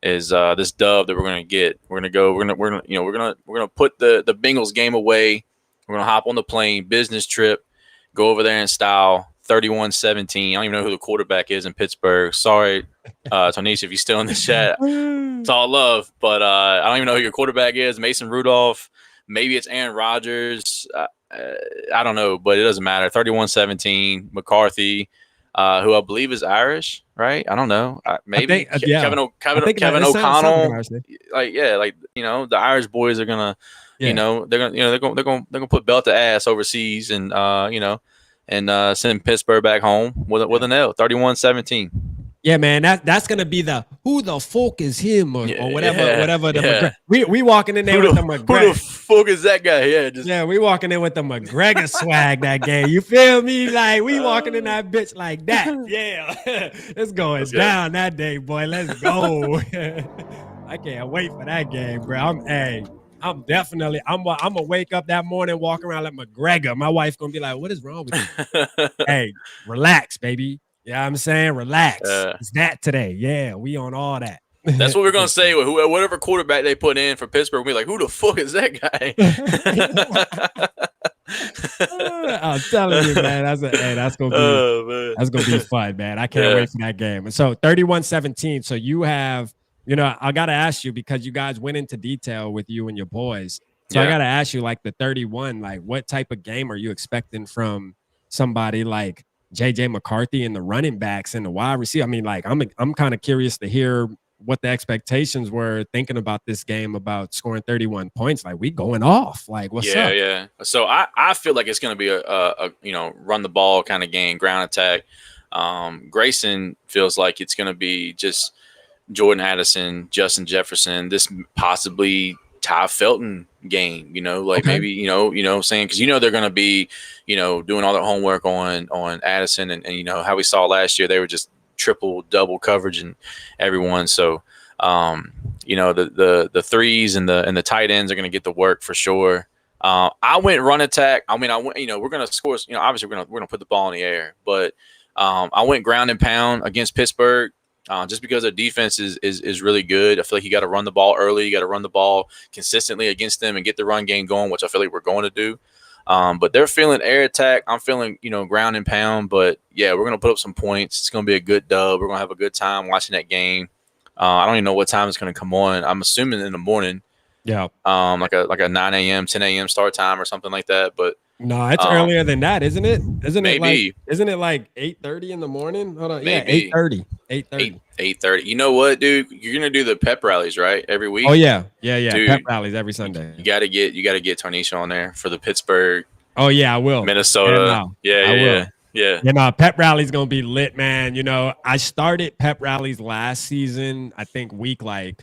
S3: is this dub that we're gonna get. We're gonna put the Bengals game away. We're gonna hop on the plane, business trip, go over there in style, 31-17. I don't even know who the quarterback is in Pittsburgh. Sorry, Tanisha, if you're still in the chat. It's all love, but I don't even know who your quarterback is. Mason Rudolph. Maybe it's Aaron Rodgers. I don't know, but it doesn't matter. 31-17. McCarthy, who I believe is Irish, right? I don't know. Maybe Kevin O'Connell. Like the Irish boys are gonna, they're gonna put belt to ass overseas and send Pittsburgh back home with an L. 31-17.
S2: Yeah, man, that's gonna be the who the fuck is him or whatever. We walking in there with the McGregor.
S3: Who the fuck is that guy?
S2: We walking in with the McGregor swag that game. You feel me? Like we walking in that bitch like that. Yeah, it's going down that day, boy. Let's go. I can't wait for that game, bro. I'm gonna wake up that morning, walk around like McGregor. My wife gonna be like, "What is wrong with you?" Hey, relax, baby. Yeah, I'm saying relax. It's that today. Yeah, we on all that.
S3: That's what we're gonna say. Whatever quarterback they put in for Pittsburgh, we'll be like, who the fuck is that guy?
S2: I'm telling you, man. That's gonna be fun, man. I can't wait for that game. So 31-17. So you have, I gotta ask you, because you guys went into detail with you and your boys. So I gotta ask you, like the 31, like what type of game are you expecting from somebody like JJ McCarthy and the running backs and the wide receiver? I mean, like I'm kind of curious to hear what the expectations were thinking about this game, about scoring 31 points. Like we going off. Like what's up?
S3: Yeah. So I feel like it's going to be a run the ball kind of game, ground attack. Grayson feels like it's going to be just Jordan Addison, Justin Jefferson, this possibly Ty Felton game, maybe, what I'm saying? Because, they're going to be, doing all their homework on Addison and how we saw last year, they were just triple, double coverage and everyone. So, the threes and the tight ends are going to get the work for sure. I went run attack. I went, we're going to score, obviously we're going to put the ball in the air, but I went ground and pound against Pittsburgh. Just because their defense is really good. I feel like you got to run the ball early. You got to run the ball consistently against them and get the run game going, which I feel like we're going to do. But they're feeling air attack. I'm feeling, ground and pound. But, yeah, we're going to put up some points. It's going to be a good dub. We're going to have a good time watching that game. I don't even know what time it's going to come on. I'm assuming in the morning.
S2: Yeah.
S3: Like a 9 a.m., 10 a.m. start time or something like that. But
S2: no, it's earlier than that, isn't it?
S3: Maybe.
S2: Isn't it like 8:30 in the morning? Hold on.
S3: Maybe.
S2: Yeah, 8:30.
S3: 8:30. You know what, dude? You're gonna do the pep rallies, right? Every week.
S2: Oh yeah. Dude,
S3: pep
S2: rallies every Sunday.
S3: You gotta get Tarnisha on there for the Pittsburgh.
S2: Oh yeah, I will.
S3: Minnesota.
S2: Yeah. Pep rally's gonna be lit, man. I started pep rallies last season. I think I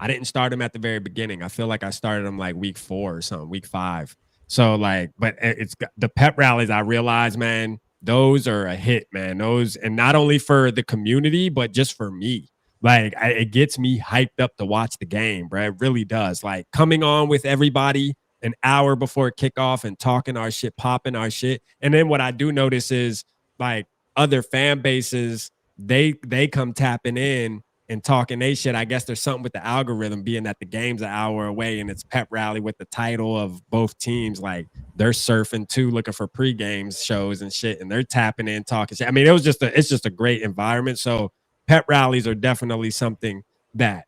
S2: didn't start them at the very beginning. I feel like I started them like week 4 or something, week 5. So but it's the pep rallies. I realize, man, those are a hit, man. Those, and not only for the community, but just for me. Like it gets me hyped up to watch the game, bro. It really does. Like coming on with everybody an hour before kickoff and talking our shit, popping our shit. And then what I do notice is like other fan bases, they come tapping in and talking they shit. I guess there's something with the algorithm being that the game's an hour away and it's pep rally with the title of both teams. Like they're surfing too, looking for pre-game shows and shit, and they're tapping in, talking shit. I mean, it's just a great environment. So pep rallies are definitely something that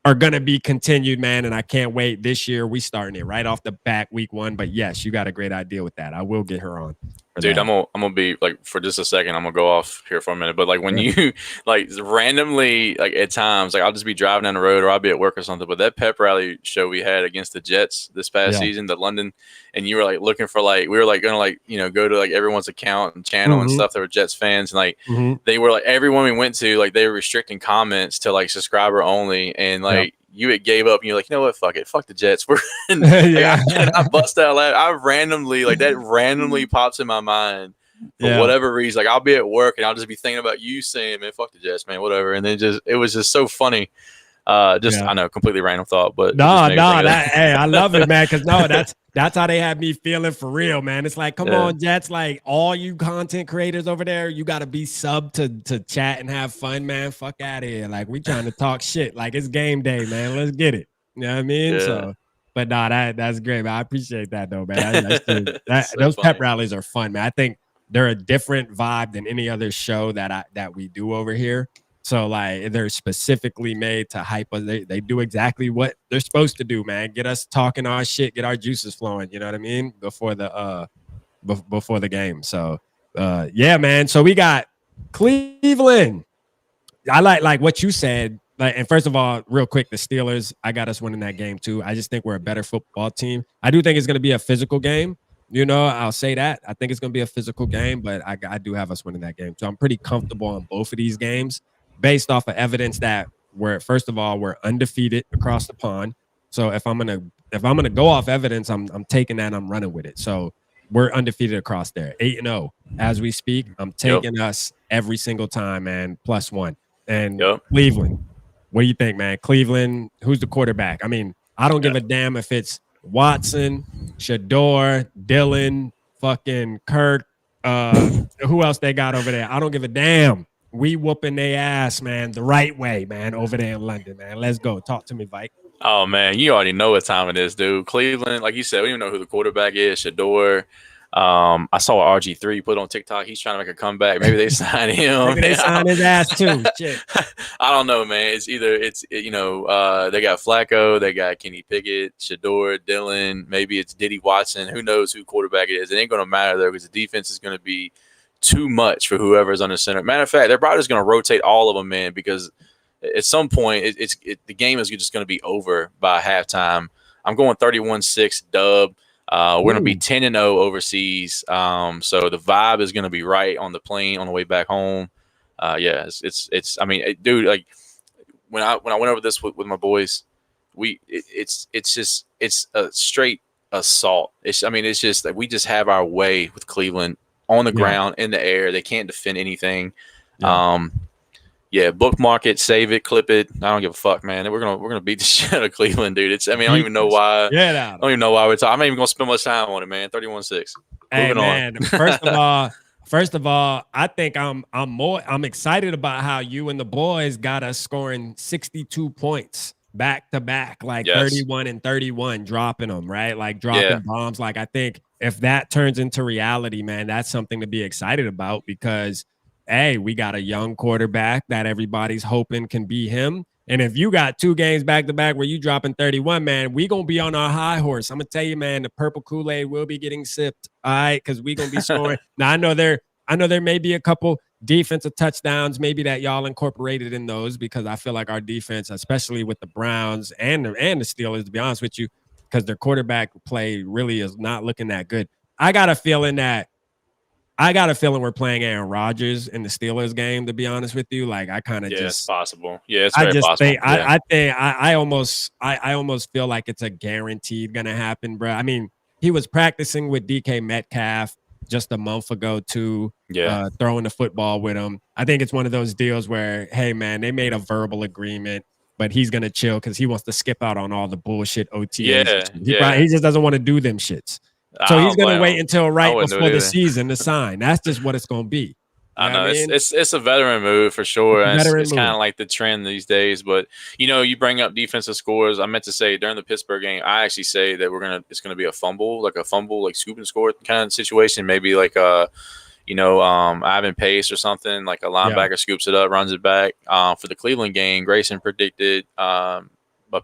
S2: are going to be continued, man. And I can't wait. This year, we starting it right off the bat, week 1. But yes, you got a great idea with that. I will get her on.
S3: Dude, I'm gonna be like, for just a second, I'm gonna go off here for a minute. But like when you like randomly, like at times, like I'll just be driving down the road or I'll be at work or something. But that pep rally show we had against the Jets this past season, the London, and you were like looking for we were like gonna go to like everyone's account and channel and stuff that were Jets fans, and like they were like everyone we went to, like they were restricting comments to like subscriber only, and like you had gave up and you're like, you know what, fuck it, fuck the Jets. We're I bust out loud. I randomly randomly pops in my mind for whatever reason. Like I'll be at work and I'll just be thinking about you saying, man, fuck the Jets, man, whatever. And then it was just so funny. I know, completely random thought, but
S2: hey, I love it, man. Cause that's how they have me feeling for real, man. It's like, come on, Jets, like all you content creators over there, you got to be sub to chat and have fun, man. Fuck out of here. Like we trying to talk shit. Like it's game day, man. Let's get it. You know what I mean?
S3: Yeah.
S2: So, but no, that's great, man. I appreciate that though, man. Those pep rallies are fun, man. I think they're a different vibe than any other show that we do over here. So like they're specifically made to hype us. They do exactly what they're supposed to do, man. Get us talking our shit, get our juices flowing. You know what I mean? Before the game. So yeah, man. So we got Cleveland. I like what you said. Like, and first of all, real quick, the Steelers, I got us winning that game too. I just think we're a better football team. I do think it's going to be a physical game. You know, I'll say that. I think it's going to be a physical game, but I do have us winning that game. So I'm pretty comfortable on both of these games based off of evidence that first of all, we're undefeated across the pond. So if I'm gonna go off evidence, I'm taking that and I'm running with it. So we're undefeated across there, 8-0 as we speak. I'm taking us every single time, man. +1. And Cleveland, what do you think, man? Cleveland, who's the quarterback? I mean, I don't give a damn if it's Watson, Shador, Dylan, fucking Kirk, who else they got over there? I don't give a damn. We whooping their ass, man, the right way, man, over there in London, man. Let's go. Talk to me, Vike.
S3: Oh, man, you already know what time it is, dude. Cleveland, like you said, we don't even know who the quarterback is. Shador. I saw RG3 put on TikTok. He's trying to make a comeback. Maybe they sign him.
S2: Maybe they sign his ass too. Shit.
S3: I don't know, man. It's they got Flacco, they got Kenny Pickett, Shador, Dylan. Maybe it's Diddy Watson. Who knows who quarterback it is? It ain't going to matter though, because the defense is going to be too much for whoever's under center. Matter of fact, they're probably just going to rotate all of them in, because at some point the game is just going to be over by halftime. I'm going 31-6 dub. We're going to be 10-0 overseas. So the vibe is going to be right on the plane on the way back home. Yeah, it's I mean, dude, like when I went over this with my boys, it's a straight assault. It's just like we just have our way with Cleveland on the ground, in the air. They can't defend anything. Bookmark it, save it, clip it. I don't give a fuck, man. We're gonna beat the shit out of Cleveland, dude. I don't even know why. I don't even know why we're talking. I'm not even gonna spend much time on it, man. 31-6.
S2: Hey, man. First of all, I think I'm excited about how you and the boys got us scoring 62 points back to back, like 31 and 31, dropping them, right? Like dropping bombs. Like I think if that turns into reality, man, that's something to be excited about, because hey, we got a young quarterback that everybody's hoping can be him. And if you got 2 games back to back where you dropping 31, man, we gonna be on our high horse. I'm gonna tell you, man, the purple Kool-Aid will be getting sipped. All right, because we gonna be scoring. Now I know there may be a couple defensive touchdowns, maybe that y'all incorporated in those, because I feel like our defense, especially with the Browns and the Steelers, to be honest with you, because their quarterback play really is not looking that good. I got a feeling we're playing Aaron Rodgers in the Steelers game, to be honest with you. Like I kind of
S3: it's possible. Yeah, it's very possible.
S2: I almost feel like it's a guaranteed gonna happen, bro. I mean, he was practicing with DK Metcalf just a month ago too, throwing the football with him. I think it's one of those deals where, hey man, they made a verbal agreement, but he's gonna chill because he wants to skip out on all the bullshit OTAs. He just doesn't want to do them shits. So he's going to wait until before the season to sign. That's just what it's going to be.
S3: I know. It's a veteran move for sure. It's kind of like the trend these days. But, you bring up defensive scores. I meant to say during the Pittsburgh game, I actually say that it's going to be a fumble, like scoop and score kind of situation. Maybe like Ivan Pace or something, like a linebacker scoops it up, runs it back. For the Cleveland game, Grayson predicted a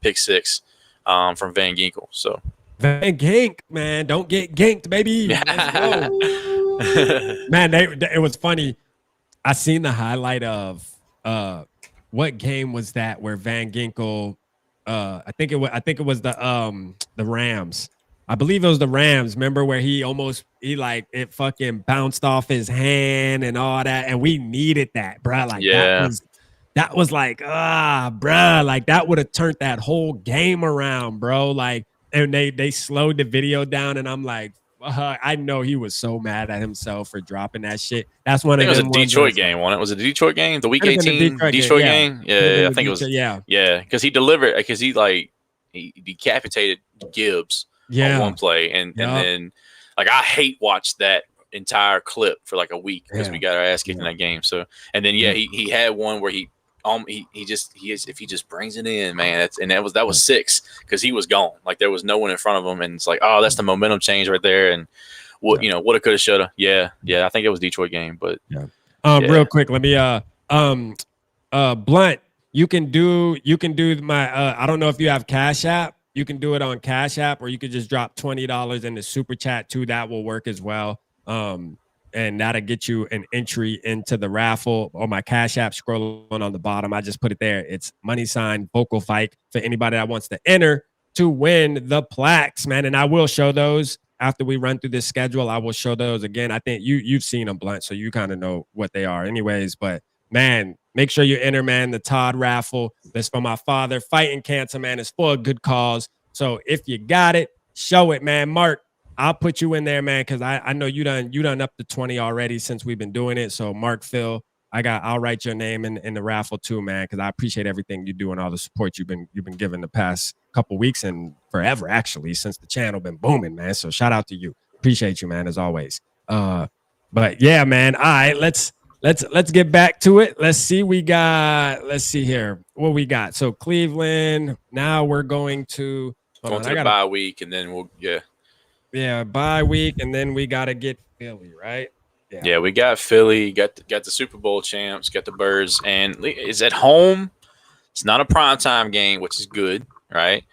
S3: pick 6 from Van Ginkel. So.
S2: Van Gink, man, don't get ginked, baby. Let's go. Man, it was funny. I seen the highlight of what game was that where Van Ginkel? I think it was the Rams. I believe it was the Rams. Remember where it fucking bounced off his hand and all that, and we needed that, bro. Like that was like bro, like that would have turned that whole game around, bro. Like. And they slowed the video down, and I'm like, I know he was so mad at himself for dropping that shit. That's one of them.
S3: It was a Detroit game, wasn't it? Was it a Detroit game? The Week 18 Detroit game? Yeah, I think it was. Yeah, because he delivered, because he decapitated Gibbs on one play, and then like I hate watched that entire clip for like a week because we got our ass kicked in that game. So and then he had one where he if he just brings it in, man, that was 6 because he was gone. Like there was no one in front of him, and it's like, oh, that's the momentum change right there. And what woulda, coulda, shoulda. Yeah, I think it was Detroit game, but
S2: yeah. Real quick, let me Blunt, you can do my I don't know if you have Cash App. You can do it on Cash App, or you could just drop $20 in the super chat too. That will work as well. And that'll get you an entry into the raffle. Or my Cash App, scrolling on the bottom, I just put it there. It's !vocal VIKE for anybody that wants to enter to win the plaques, man. And I will show those after we run through this schedule. I will show those again. I think you've seen them, Blunt, so you kind of know what they are anyways. But man, make sure you enter, man. The Todd raffle. That's for my father. Fighting cancer, man. It's for a good cause. So if you got it, show it, man. Mark, I'll put you in there, man, because I know you done up to 20 already since we've been doing it. So Mark, Phil, I'll write your name in the raffle too, man, because I appreciate everything you do and all the support you've been giving the past couple weeks and forever, actually, since the channel been booming, man. So shout out to you. Appreciate you, man, as always. But yeah, man. All right, let's get back to it. Let's see here what we got. So Cleveland. Now we're going to
S3: the bye week, and then
S2: bye week, and then we gotta get Philly, right?
S3: Yeah, we got Philly, got the Super Bowl champs, got the Birds, and it's at home. It's not a primetime game, which is good, right?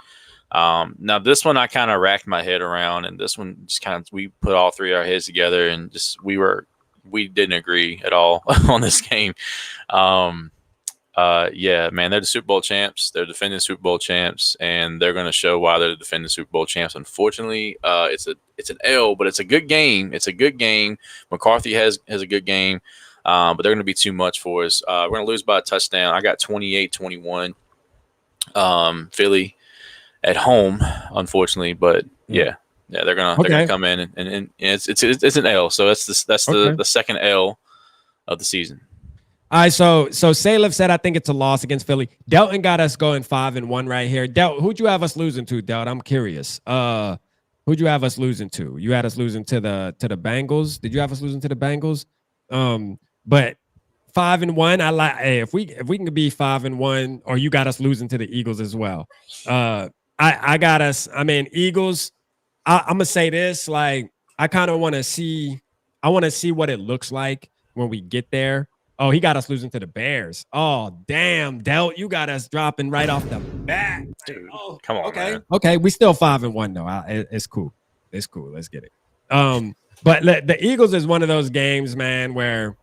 S3: Now this one I kind of racked my head around, and this one just kind of we put all three of our heads together, and just we didn't agree at all on this game. Yeah, man, they're the Super Bowl champs. They're defending Super Bowl champs, and they're going to show why they're defending Super Bowl champs. Unfortunately, it's an L, but it's a good game. It's a good game. McCarthy has a good game, but they're going to be too much for us. We're going to lose by a touchdown. I got 28-21. Philly at home, unfortunately, but yeah, they're gonna come in and it's an L. So that's the second L of the season.
S2: All right, so Salif said I think it's a loss against Philly. Delton got us going 5-1 right here. Who'd you have us losing to, Delton? I'm curious. Who'd you have us losing to? You had us losing to the Bengals. Did you have us losing to the Bengals? But 5-1. I like. Hey, if we can be 5-1, or you got us losing to the Eagles as well. I got us. I mean, Eagles. I'm gonna say this. Like, I kind of want to see. I want to see what it looks like when we get there. Oh, he got us losing to the Bears. Oh, damn, Delt, you got us dropping right off the bat.
S3: Dude, come on, man.
S2: Okay, we still 5-1 though. It's cool. It's cool. Let's get it. But the Eagles is one of those games, man, where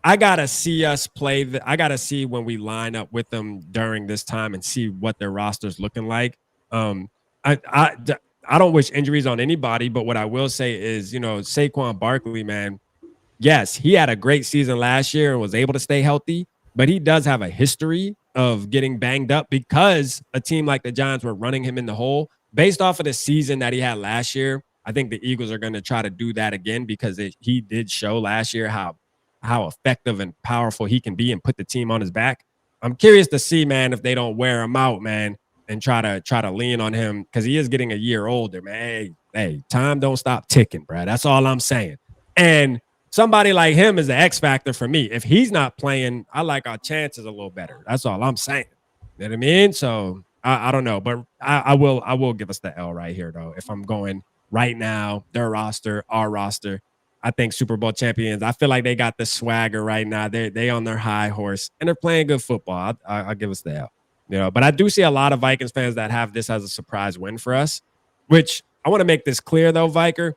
S2: I gotta see us play. I gotta see when we line up with them during this time and see what their roster's looking like. I don't wish injuries on anybody, but what I will say is, Saquon Barkley, man. Yes, he had a great season last year and was able to stay healthy, but he does have a history of getting banged up because a team like the Giants were running him in the hole. Based off of the season that he had last year, I think the Eagles are going to try to do that again because he did show last year how effective and powerful he can be and put the team on his back. I'm curious to see, man, if they don't wear him out, man, and try to lean on him because he is getting a year older, man. Hey, time don't stop ticking, bro. That's all I'm saying. And somebody like him is the X factor for me. If he's not playing, I like our chances a little better. That's all I'm saying. You know what I mean? So I don't know, but I will give us the L right here though. If I'm going right now, their roster, our roster, I think Super Bowl champions. I feel like they got the swagger right now. They on their high horse and they're playing good football. I'll give us the L. But I do see a lot of Vikings fans that have this as a surprise win for us. Which I want to make this clear though, Vikerr.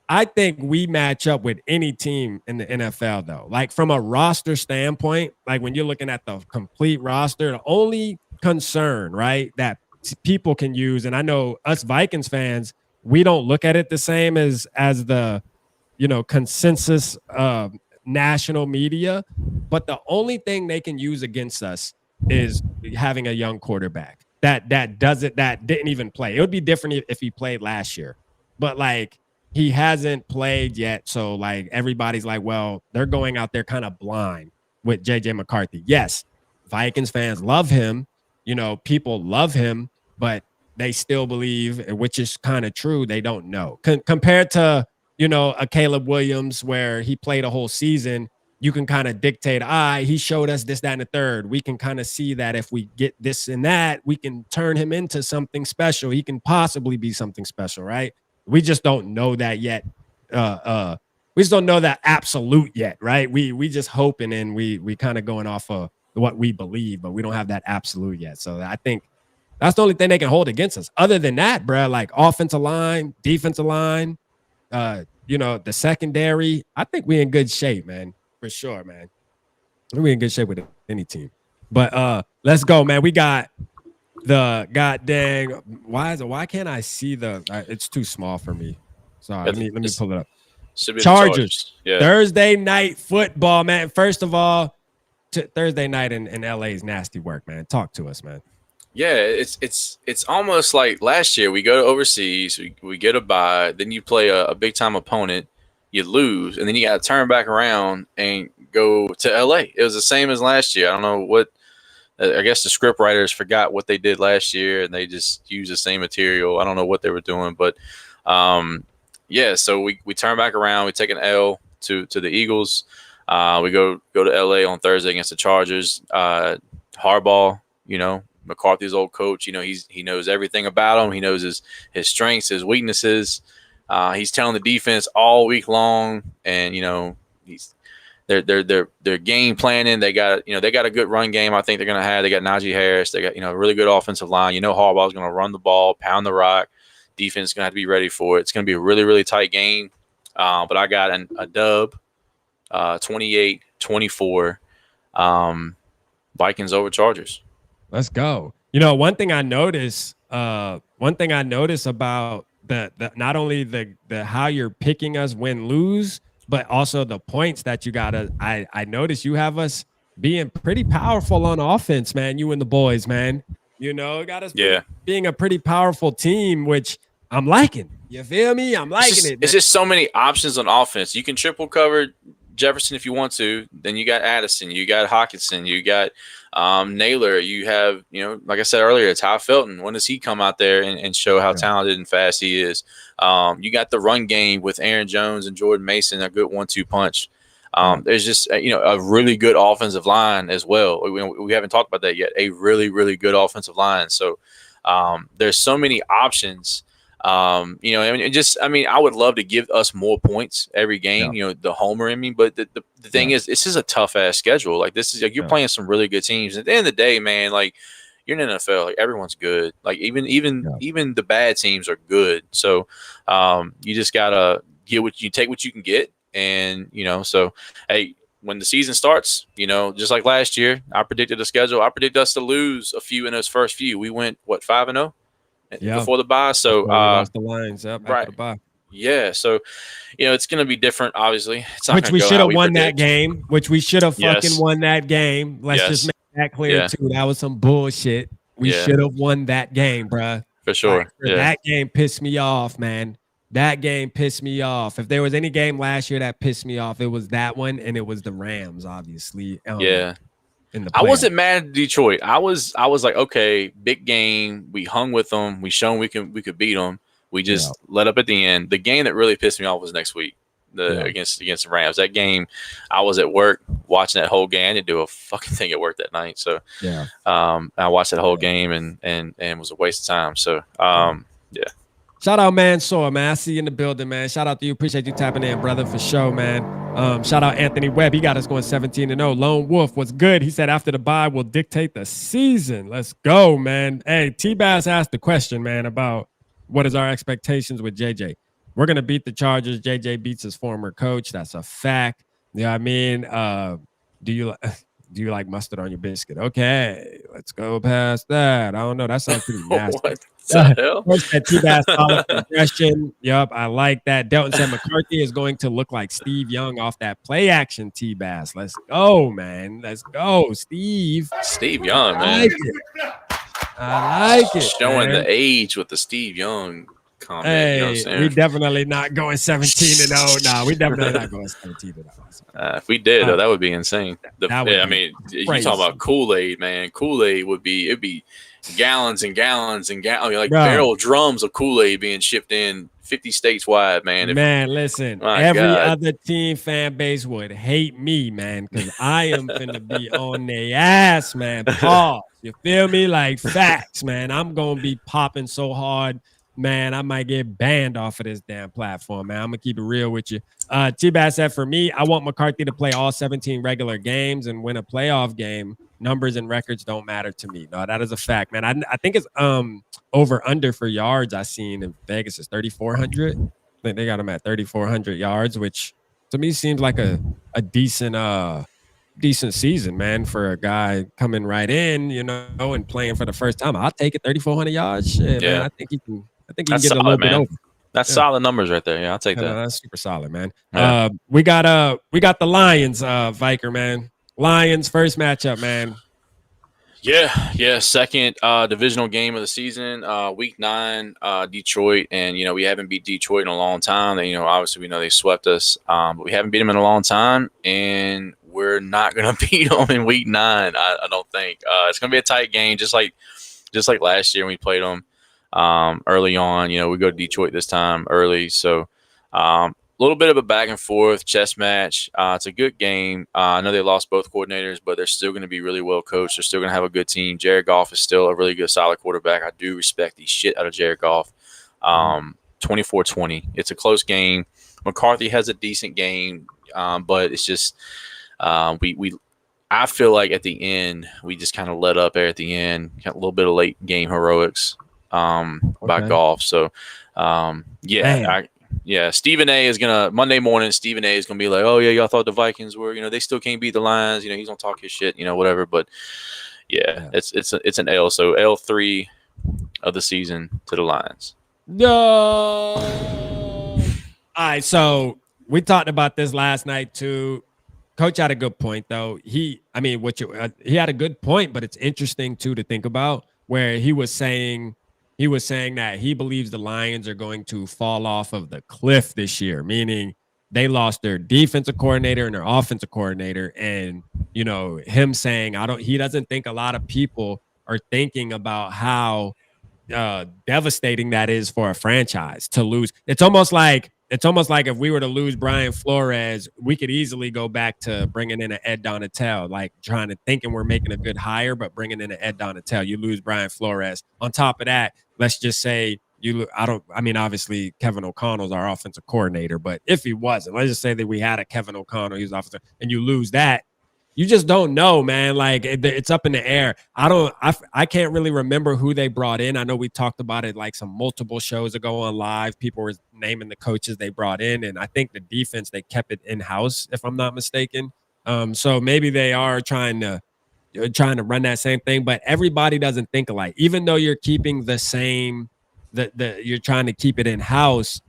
S2: I think we match up with any team in the NFL, though. Like, from a roster standpoint, like when you're looking at the complete roster, the only concern, right, that people can use, and I know us Vikings fans, we don't look at it the same as the, consensus national media, but the only thing they can use against us is having a young quarterback that didn't even play. It would be different if he played last year, but like, he hasn't played yet. So like everybody's like, well, they're going out there kind of blind with JJ McCarthy. Yes, Vikings fans love him. People love him, but they still believe, which is kind of true, they don't know. Compared to, a Caleb Williams where he played a whole season, you can kind of dictate, he showed us this, that, and the third. We can kind of see that if we get this and that, we can turn him into something special. He can possibly be something special, right? We just don't know that yet we just don't know that absolute yet, right? We just hoping and we kind of going off of what we believe, but we don't have that absolute yet. So I think that's the only thing they can hold against us. Other than that, bro, like offensive line, defensive line, the secondary, I think we're in good shape, man, for sure, man. We're in good shape with any team. But let's go, man. We got the goddamn. Why can't I see the? It's too small for me. Sorry, let me pull it up. Chargers. Yeah. Thursday night football, man. First of all, Thursday night in LA is nasty work, man. Talk to us, man.
S3: Yeah, it's almost like last year. We go to overseas, we get a bye, then you play a big time opponent, you lose, and then you got to turn back around and go to LA. It was the same as last year. I don't know what. I guess the script writers forgot what they did last year, and they just used the same material. I don't know what they were doing, but yeah. So we turn back around. We take an L to the Eagles. We go to LA on Thursday against the Chargers. Harbaugh, McCarthy's old coach. He knows everything about him. He knows his strengths, his weaknesses. He's telling the defense all week long, and they're game planning. They got a good run game. I think they're gonna have. They got Najee Harris. They got a really good offensive line. Harbaugh's gonna run the ball, pound the rock. Defense is gonna have to be ready for it. It's gonna be a really, really tight game. But I got a dub, 28-24. Vikings over Chargers.
S2: Let's go. One thing I notice about the not only the how you're picking us win lose, but also the points that you got. I notice you have us being pretty powerful on offense, man. You and the boys, man. Got us being a pretty powerful team, which I'm liking. You feel me? I'm liking it.
S3: It's just so many options on offense. You can triple cover Jefferson if you want to. Then you got Addison, you got Hawkinson, you got Naylor. You have, like I said earlier, Ty Felton. When does he come out there and show how talented and fast he is? You got the run game with Aaron Jones and Jordan Mason, a good 1-2 punch. There's just a really good offensive line as well. We haven't talked about that yet. A really, really good offensive line. So there's so many options. I would love to give us more points every game. The homer in me, but the thing is, this is a tough ass schedule. Like this is you're playing some really good teams. At the end of the day, man, like you're in the NFL. Like everyone's good. Like even the bad teams are good. So you just gotta take what you can get, and So hey, when the season starts, just like last year, I predicted the schedule. I predicted us to lose a few in those first few. We went 5-0. Before the bye, so
S2: lost the lines up
S3: right.
S2: After the bye.
S3: Yeah, so it's going to be different. Obviously, it's not
S2: which we should have won
S3: predict.
S2: that game. Which we should have fucking won that game. Let's just make that clear too. That was some bullshit. We should have won that game, bruh.
S3: For sure.
S2: That game pissed me off, man. That game pissed me off. If there was any game last year that pissed me off, it was that one, and it was the Rams, obviously. I
S3: wasn't mad at Detroit. I was like, okay, big game. We hung with them. We shown we could beat them. We just let up at the end. The game that really pissed me off was next week, against the Rams. That game, I was at work watching that whole game. I didn't do a fucking thing at work that night. So I watched that whole game and it was a waste of time. So
S2: Shout out Mansoor, man. I see you in the building, man. Shout out to you. Appreciate you tapping in, brother, for sure, man. Shout out Anthony Webb. He got us going 17-0. Lone Wolf was good. He said after the bye will dictate the season. Let's go, man. Hey, T-Bass asked the question, man, about what is our expectations with JJ. We're going to beat the Chargers. JJ beats his former coach. That's a fact. You know what I mean? Do you like mustard on your biscuit? Okay, let's go past that. I don't know. That sounds pretty nasty.
S3: What the hell?
S2: First, that T-Bass solid progression. Yep, I like that. Delton said McCarthy is going to look like Steve Young off that play action T-Bass. Let's go, man. Let's go, Steve.
S3: Steve Young, man.
S2: I like it.
S3: Showing the age with the Steve Young comment.
S2: Hey,
S3: you know what I'm saying?
S2: We definitely not going 17-0. No, we definitely not going 17-0.
S3: If we did, though, that would be insane. You talk
S2: crazy.
S3: about Kool-Aid, man. Kool-Aid it'd be gallons and gallons and gallons, barrel drums of Kool-Aid being shipped in 50 states wide, man.
S2: Listen, every other team fan base would hate me, man, because I am finna be on their ass, man. Pause. You feel me? Like facts, man. I'm gonna be popping so hard. man, I might get banned off of this damn platform, man. I'm gonna keep it real with you. T-Bass said, for me, I want McCarthy to play all 17 regular games and win a playoff game. Numbers and records don't matter to me. No, that is a fact, man. I think it's over under for yards I seen in Vegas is 3,400. I think they got him at 3,400 yards, which to me seems like a decent season, man, for a guy coming right in, and playing for the first time. I'll take it 3,400 yards. Shit, man. I think he can
S3: That's
S2: get
S3: solid,
S2: a little
S3: man.
S2: bit over.
S3: That's solid numbers right there. Yeah, I'll take that.
S2: That's super solid, man. Yeah. We got the Lions, Vikerr, man. Lions first matchup, man.
S3: Yeah. Second divisional game of the season, week 9, Detroit, and we haven't beat Detroit in a long time. Obviously we know they swept us, but we haven't beat them in a long time, and we're not gonna beat them in week 9. I don't think it's gonna be a tight game, just like last year when we played them early on. We go to Detroit this time early, so a little bit of a back and forth chess match. It's a good game. I know they lost both coordinators, but they're still going to be really well coached. They're still going to have a good team. Jared Goff is still a really good, solid quarterback. I do respect the shit out of Jared Goff. 24-20. It's a close game. McCarthy has a decent game, but it's just I feel like at the end we just kind of let up there at the end. Got a little bit of late game heroics by Goff. So Stephen A is gonna Monday morning. Stephen A is gonna be like, "Oh yeah, y'all thought the Vikings were, they still can't beat the Lions. He's gonna talk his shit, whatever." But it's an L. So L3 of the season to the Lions.
S2: No. All right, so we talked about this last night too. Coach had a good point though. He had a good point, but it's interesting too to think about where he was saying that he believes the Lions are going to fall off of the cliff this year, meaning they lost their defensive coordinator and their offensive coordinator. And, him saying, he doesn't think a lot of people are thinking about how devastating that is for a franchise to lose. It's almost like if we were to lose Brian Flores, we could easily go back to bringing in an Ed Donatel, like thinking we're making a good hire, but bringing in an Ed Donatel. You lose Brian Flores. On top of that, let's just say obviously Kevin O'Connell's our offensive coordinator, but if he wasn't, let's just say that we had a Kevin O'Connell, he's offensive, and you lose that, you just don't know, man. Like it's up in the air. I can't really remember who they brought in. I know we talked about it like some multiple shows ago on live. People were naming the coaches they brought in, and I think the defense, they kept it in-house, if I'm not mistaken. So maybe they are trying to run that same thing, but everybody doesn't think alike. Even though you're keeping the same, you're trying to keep it in-house.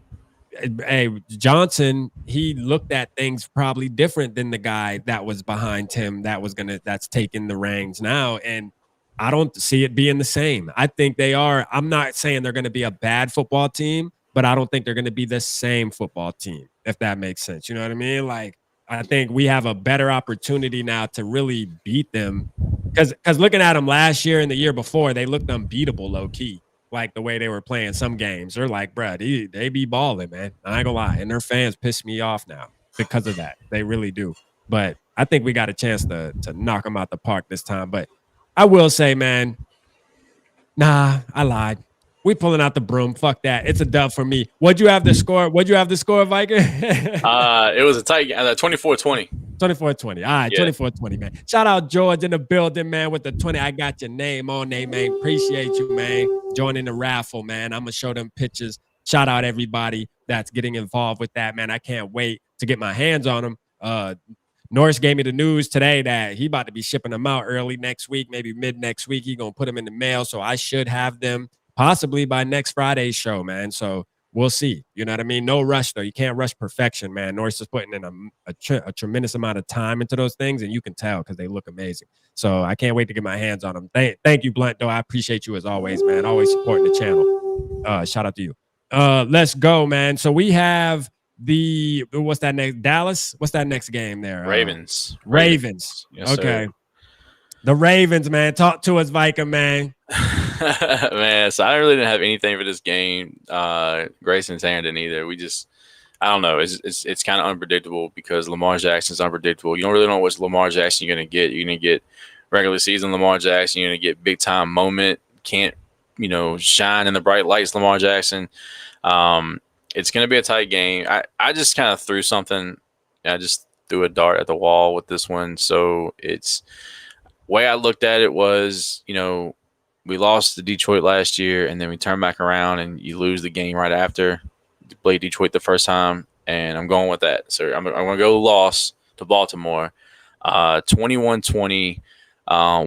S2: Hey, Johnson, he looked at things probably different than the guy that was behind him that's taking the reins now. And I don't see it being the same. I think they are. I'm not saying they're going to be a bad football team, but I don't think they're going to be the same football team, if that makes sense. You know what I mean? Like, I think we have a better opportunity now to really beat them because looking at them last year and the year before, they looked unbeatable low key. Like the way they were playing some games, they're like, bruh, they be balling, man. I ain't gonna lie. And their fans piss me off now because of that. They really do. But I think we got a chance to knock them out the park this time. But I will say, man, nah, I lied. We pulling out the broom. Fuck that. It's a dub for me. What'd you have the score, Vikerr?
S3: It was a tight game, 24-20.
S2: 24-20. All right, yeah. 24-20, man. Shout out George in the building, man, with the 20. I got your name on there, man. Appreciate you, man. Joining the raffle, man. I'm going to show them pictures. Shout out everybody that's getting involved with that, man. I can't wait to get my hands on them. Norris gave me the news today that he about to be shipping them out early next week, maybe mid next week. He going to put them in the mail, so I should have them possibly by next Friday's show, man. So we'll see. You know what I mean? No rush, though. You can't rush perfection, man. Norris is putting in a tremendous amount of time into those things, and you can tell because they look amazing. So I can't wait to get my hands on them. Thank you, Blunt, though. I appreciate you as always, man. Always supporting the channel. Shout out to you. Let's go, man. So we have what's that next? Dallas? What's that next game there?
S3: Ravens.
S2: Yes, okay. Sir. The Ravens, man. Talk to us, Vikerr, man.
S3: Man, so I really didn't have anything for this game. Grayson's hand didn't either. I don't know. It's kind of unpredictable because Lamar Jackson's unpredictable. You don't really know which Lamar Jackson you're going to get. You're going to get regular season Lamar Jackson. You're going to get big time moment. Can't shine in the bright lights, Lamar Jackson. It's going to be a tight game. I just kind of threw something. I just threw a dart at the wall with this one. So it's way I looked at it was, we lost to Detroit last year, and then we turned back around and you lose the game right after. You played Detroit the first time, and I'm going with that. So I'm going to go loss to Baltimore, 21-20.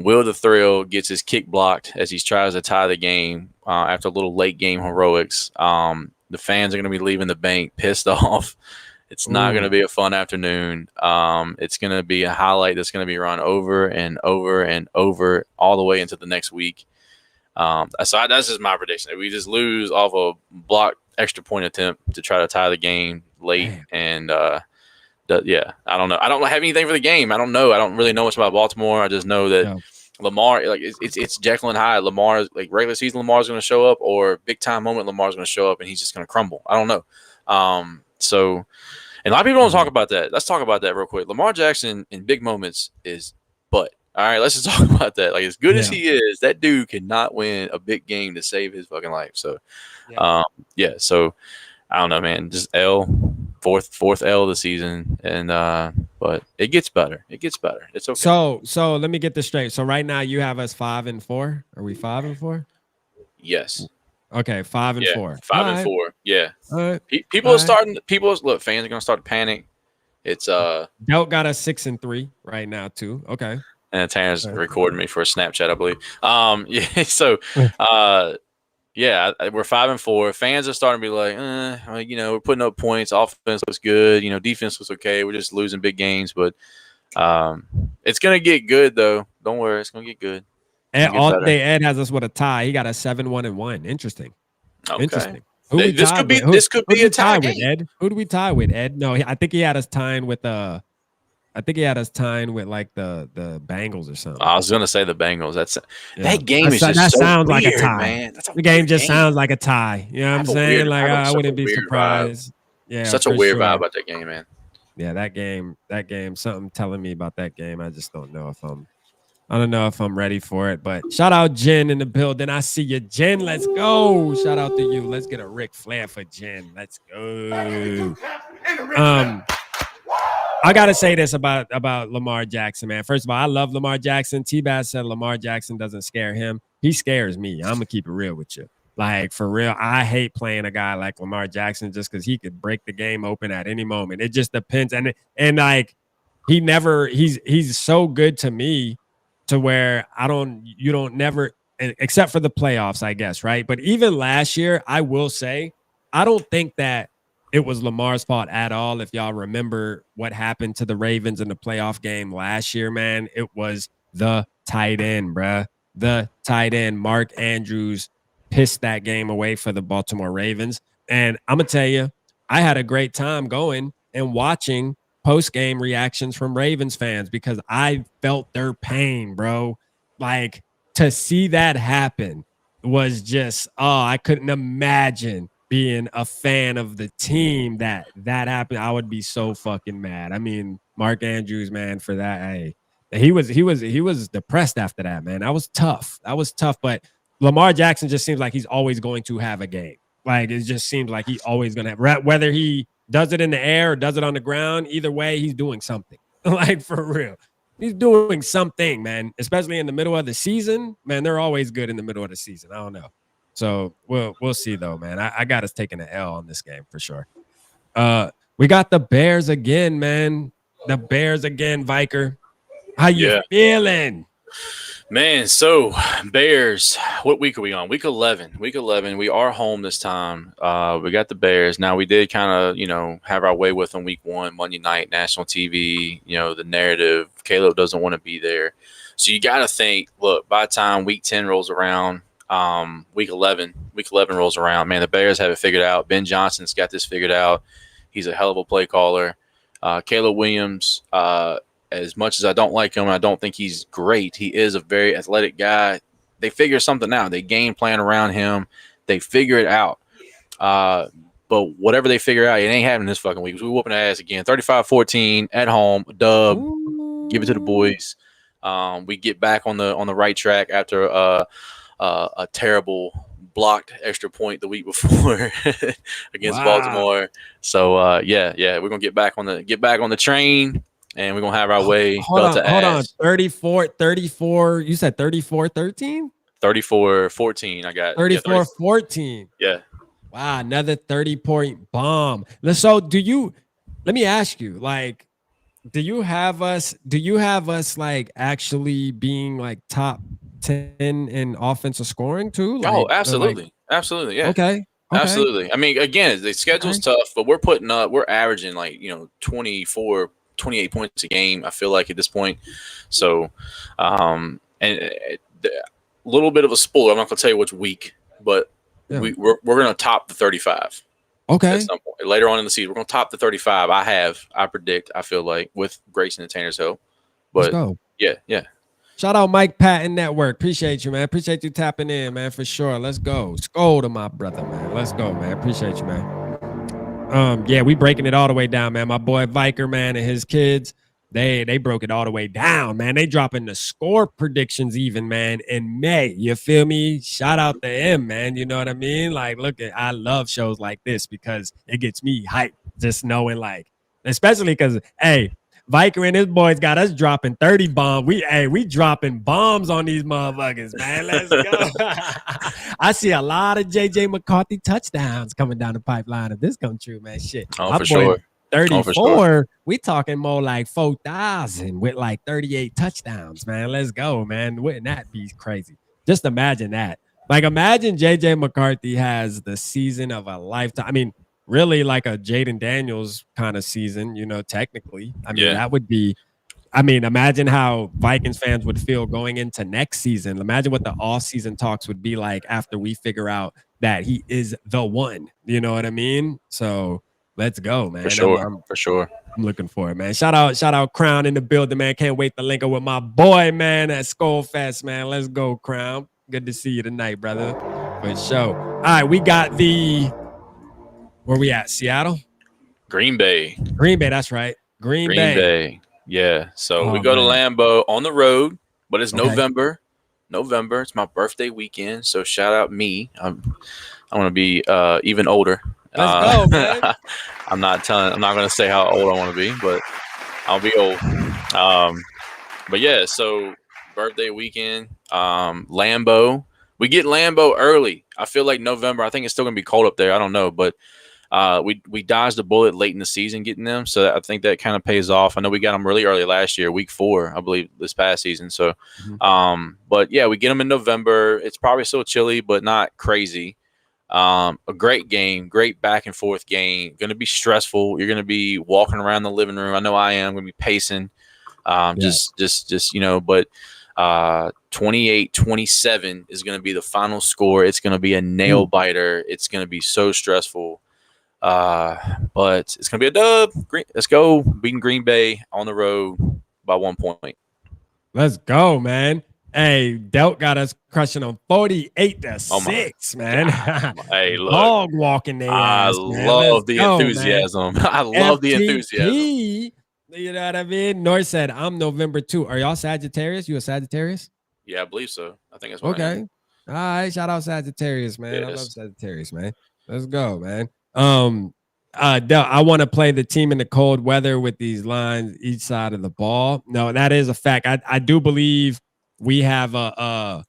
S3: Will the Thrill gets his kick blocked as he tries to tie the game after a little late game heroics. The fans are going to be leaving the bank pissed off. It's not going to be a fun afternoon. It's going to be a highlight that's going to be run over and over and over all the way into the next week. So that's just my prediction. We just lose off a blocked extra point attempt to try to tie the game late. Man. And I don't know. I don't have anything for the game. I don't know. I don't really know much about Baltimore. I just know that Lamar, like it's Jekyll and Hyde. Lamar, like regular season, Lamar's going to show up, or big time moment, Lamar's going to show up, and he's just going to crumble. I don't know. So, and a lot of people don't talk about that. Let's talk about that real quick. Lamar Jackson in big moments is butt. All right, let's just talk about that. Like, as good as he is, that dude cannot win a big game to save his fucking life. So, so I don't know, man. Just fourth L of the season, and but it gets better. It gets better. It's okay.
S2: So let me get this straight. So right now you have us 5-4. Are we 5-4?
S3: Yes.
S2: Okay, 5-4.
S3: 5-4. Yeah.
S2: Right.
S3: People are starting. Look. Fans are gonna start to panic. It's
S2: Delt got us 6-3 right now too. Okay.
S3: And Tanner's recording me for a Snapchat, I believe. So we're 5-4. Fans are starting to be like, we're putting up points. Offense looks good. Defense looks okay. We're just losing big games, but it's gonna get good though. Don't worry, it's gonna get good.
S2: Ed has us with a tie. He got a 7-1-1. Interesting.
S3: Okay.
S2: Interesting.
S3: This could be a tie
S2: with, Ed. Who do we tie with, Ed? No, I think he had us tying with like the Bengals or something.
S3: I was gonna say the Bengals. That game is just
S2: that
S3: so
S2: sounds
S3: weird,
S2: like a tie.
S3: Man.
S2: The game just sounds like a tie. You know what I'm saying? Like I wouldn't be surprised.
S3: Vibe.
S2: Yeah,
S3: such a weird vibe about that game, man.
S2: Yeah, that game. Something telling me about that game. I just don't know if I'm ready for it. But shout out Jen in the building. I see you, Jen. Let's go. Shout out to you. Let's get a Ric Flair for Jen. Let's go. I gotta say this about Lamar Jackson, man. First of all, I love Lamar Jackson. T-Bass said Lamar Jackson doesn't scare him. He scares me. I'm gonna keep it real with you. Like, for real, I hate playing a guy like Lamar Jackson just because he could break the game open at any moment. It just depends. And like he's so good to me to where you don't never, except for the playoffs, I guess, right? But even last year, I will say, I don't think that it was Lamar's fault at all. If y'all remember what happened to the Ravens in the playoff game last year, man, it was the tight end, bruh. The tight end, Mark Andrews, pissed that game away for the Baltimore Ravens. And I'm going to tell you, I had a great time going and watching post-game reactions from Ravens fans because I felt their pain, bro. Like, to see that happen was just, I couldn't imagine being a fan of the team that happened. I would be so fucking mad. I mean, Mark Andrews, man, for that, hey, he was depressed after that, man. That was tough. But Lamar Jackson just seems like he's always going to have a game. Like, it just seems like he's always going to have, whether he does it in the air or does it on the ground, either way, he's doing something. Like, for real. He's doing something, man, especially in the middle of the season. Man, they're always good in the middle of the season. I don't know. So we'll see, though, man. I got us taking an L on this game for sure. We got the Bears again, man. The Bears again, Vikerr. How you feeling?
S3: Man, so Bears, what week are we on? Week 11. Week 11. We are home this time. We got the Bears. Now, we did kind of, have our way with them week 1, Monday night, national TV, the narrative. Caleb doesn't want to be there. So you got to think, look, by the time week 10 rolls around, week 11 rolls around, man, the Bears have it figured out. Ben Johnson's got this figured out. He's a hell of a play caller. Caleb Williams, as much as I don't like him, I don't think he's great. He is a very athletic guy. They figure something out. They game plan around him. They figure it out. But whatever they figure out, it ain't happening this fucking week. So we're whooping their ass again. 35-14 at home, dub. Ooh. Give it to the boys. We get back on the right track after a a terrible blocked extra point the week before against Baltimore. So yeah, we're gonna get back on the train, and we're gonna have our way.
S2: Hold on. 34. You said 34-13?
S3: 34-14. I got
S2: 34-14.
S3: Yeah.
S2: Wow, another 30-point bomb. So let me ask you, like, do you have us like actually being like top 10 in offensive scoring too? Like,
S3: absolutely. Absolutely. Yeah.
S2: Okay.
S3: Absolutely. I mean, again, the schedule's tough, but we're averaging like, 24, 28 points a game, I feel like, at this point. So, and a little bit of a spoiler. I'm not going to tell you which week, but we're going to top the 35.
S2: Okay.
S3: At some point. Later on in the season, we're going to top the 35. I predict, I feel like, with Grayson and Tanner's help. But
S2: let's go.
S3: Yeah.
S2: Shout out Mike Patton Network. Appreciate you, man. Appreciate you tapping in, man, for sure. Let's go. Skol to my brother, man. Let's go, man. Appreciate you, man. Yeah, we breaking it all the way down, man. My boy Vikerr, man, and his kids, they broke it all the way down, man. They dropping the score predictions even, man, in May. You feel me? Shout out to him, man. You know what I mean? Like, I love shows like this because it gets me hyped just knowing, like, especially because, hey, Vikerr and his boys got us dropping 30 bombs. We dropping bombs on these motherfuckers, man. Let's go. I see a lot of JJ McCarthy touchdowns coming down the pipeline if this comes true, man. Shit.
S3: Oh, for sure.
S2: 34, we talking more like 4,000 with like 38 touchdowns, man. Let's go, man. Wouldn't that be crazy? Just imagine that. Like, imagine JJ McCarthy has the season of a lifetime. I mean, really like a Jaden Daniels kind of season, technically. I mean, that would be, imagine how Vikings fans would feel going into next season. Imagine what the off-season talks would be like after we figure out that he is the one. You know what I mean? So let's go, man.
S3: For sure.
S2: I'm looking for it, man. Shout out Crown in the building, man. Can't wait to link up with my boy, man, at Skol Fest, man. Let's go, Crown. Good to see you tonight, brother. For sure. All right, we got where we at? Seattle?
S3: Green Bay,
S2: that's right. Green Bay.
S3: Yeah. So we go to Lambeau on the road, but it's November. It's my birthday weekend. So shout out me. I want to be even older.
S2: Let's go, man.
S3: I'm not going to say how old I want to be, but I'll be old. But yeah, so birthday weekend, Lambeau. We get Lambeau early. I feel like November. I think it's still going to be cold up there. I don't know, but we dodged a bullet late in the season getting them, so I think that kind of pays off. I know we got them really early last year, week 4, I believe, this past season. So, but yeah, we get them in November. It's probably still chilly, but not crazy. A great game, great back and forth game. Going to be stressful. You're going to be walking around the living room. I know I am. Going to be pacing. Just but 28-27 is going to be the final score. It's going to be a nail biter. It's going to be so stressful. But it's gonna be a dub. Let's go, beating Green Bay on the road by 1 point.
S2: Let's go, man. Hey, Delt got us crushing on 48-6, man.
S3: Hey, look,
S2: dog walking their ass.
S3: I love the enthusiasm. I love the enthusiasm.
S2: You know what I mean? Nor said, "I'm November 2." Are y'all Sagittarius? You a Sagittarius?
S3: Yeah, I believe so. I think that's what
S2: okay. All right, shout out Sagittarius, man. Yes. I love Sagittarius, man. Let's go, man. I want to play the team in the cold weather with these lines each side of the ball. No, that is a fact. I do believe we have more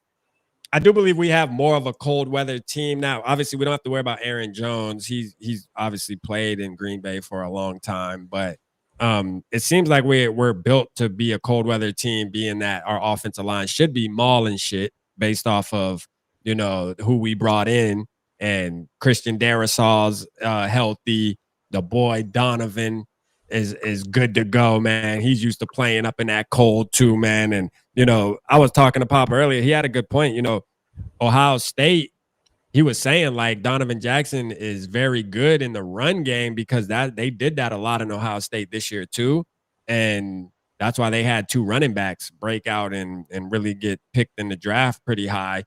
S2: of a cold weather team now. Obviously, we don't have to worry about Aaron Jones. He's obviously played in Green Bay for a long time, but it seems like we're built to be a cold weather team, being that our offensive line should be mauling shit based off of who we brought in. And Christian Darasol's healthy. The boy Donovan is good to go, man. He's used to playing up in that cold too, man. And I was talking to Pop earlier. He had a good point. Ohio State, he was saying like Donovan Jackson is very good in the run game because they did that a lot in Ohio State this year too, and that's why they had 2 running backs break out and really get picked in the draft pretty high.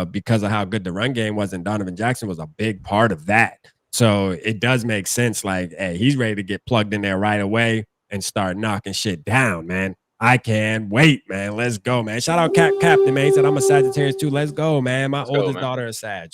S2: Because of how good the run game was, and Donovan Jackson was a big part of that. So it does make sense. Like, hey, he's ready to get plugged in there right away and start knocking shit down, man. I can wait, man. Let's go, man. Shout out Captain, man. He said I'm a Sagittarius too. Let's go, man. My oldest daughter is Sag.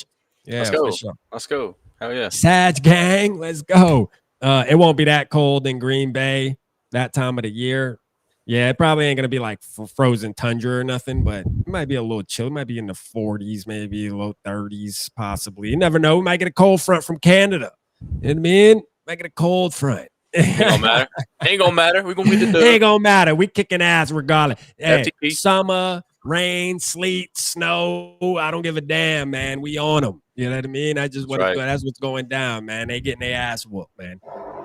S3: Let's
S2: Yeah,
S3: go.
S2: for sure.
S3: Let's go. Hell yeah.
S2: Sag gang, let's go. It won't be that cold in Green Bay that time of the year. Yeah, it probably ain't gonna be like frozen tundra or nothing, but it might be a little chill. It might be in the 40s, maybe low 30s, possibly. You never know. We might get a cold front from Canada. You know what I mean? Might get a cold front.
S3: Ain't gonna matter. Ain't gonna matter. We're gonna be the dub.
S2: Ain't gonna matter. We kicking ass regardless. Hey,
S3: FTP.
S2: summer, rain, sleet, snow. I don't give a damn, man. We on them. You know what I mean? That's what's going down, man. They getting their ass whooped, man.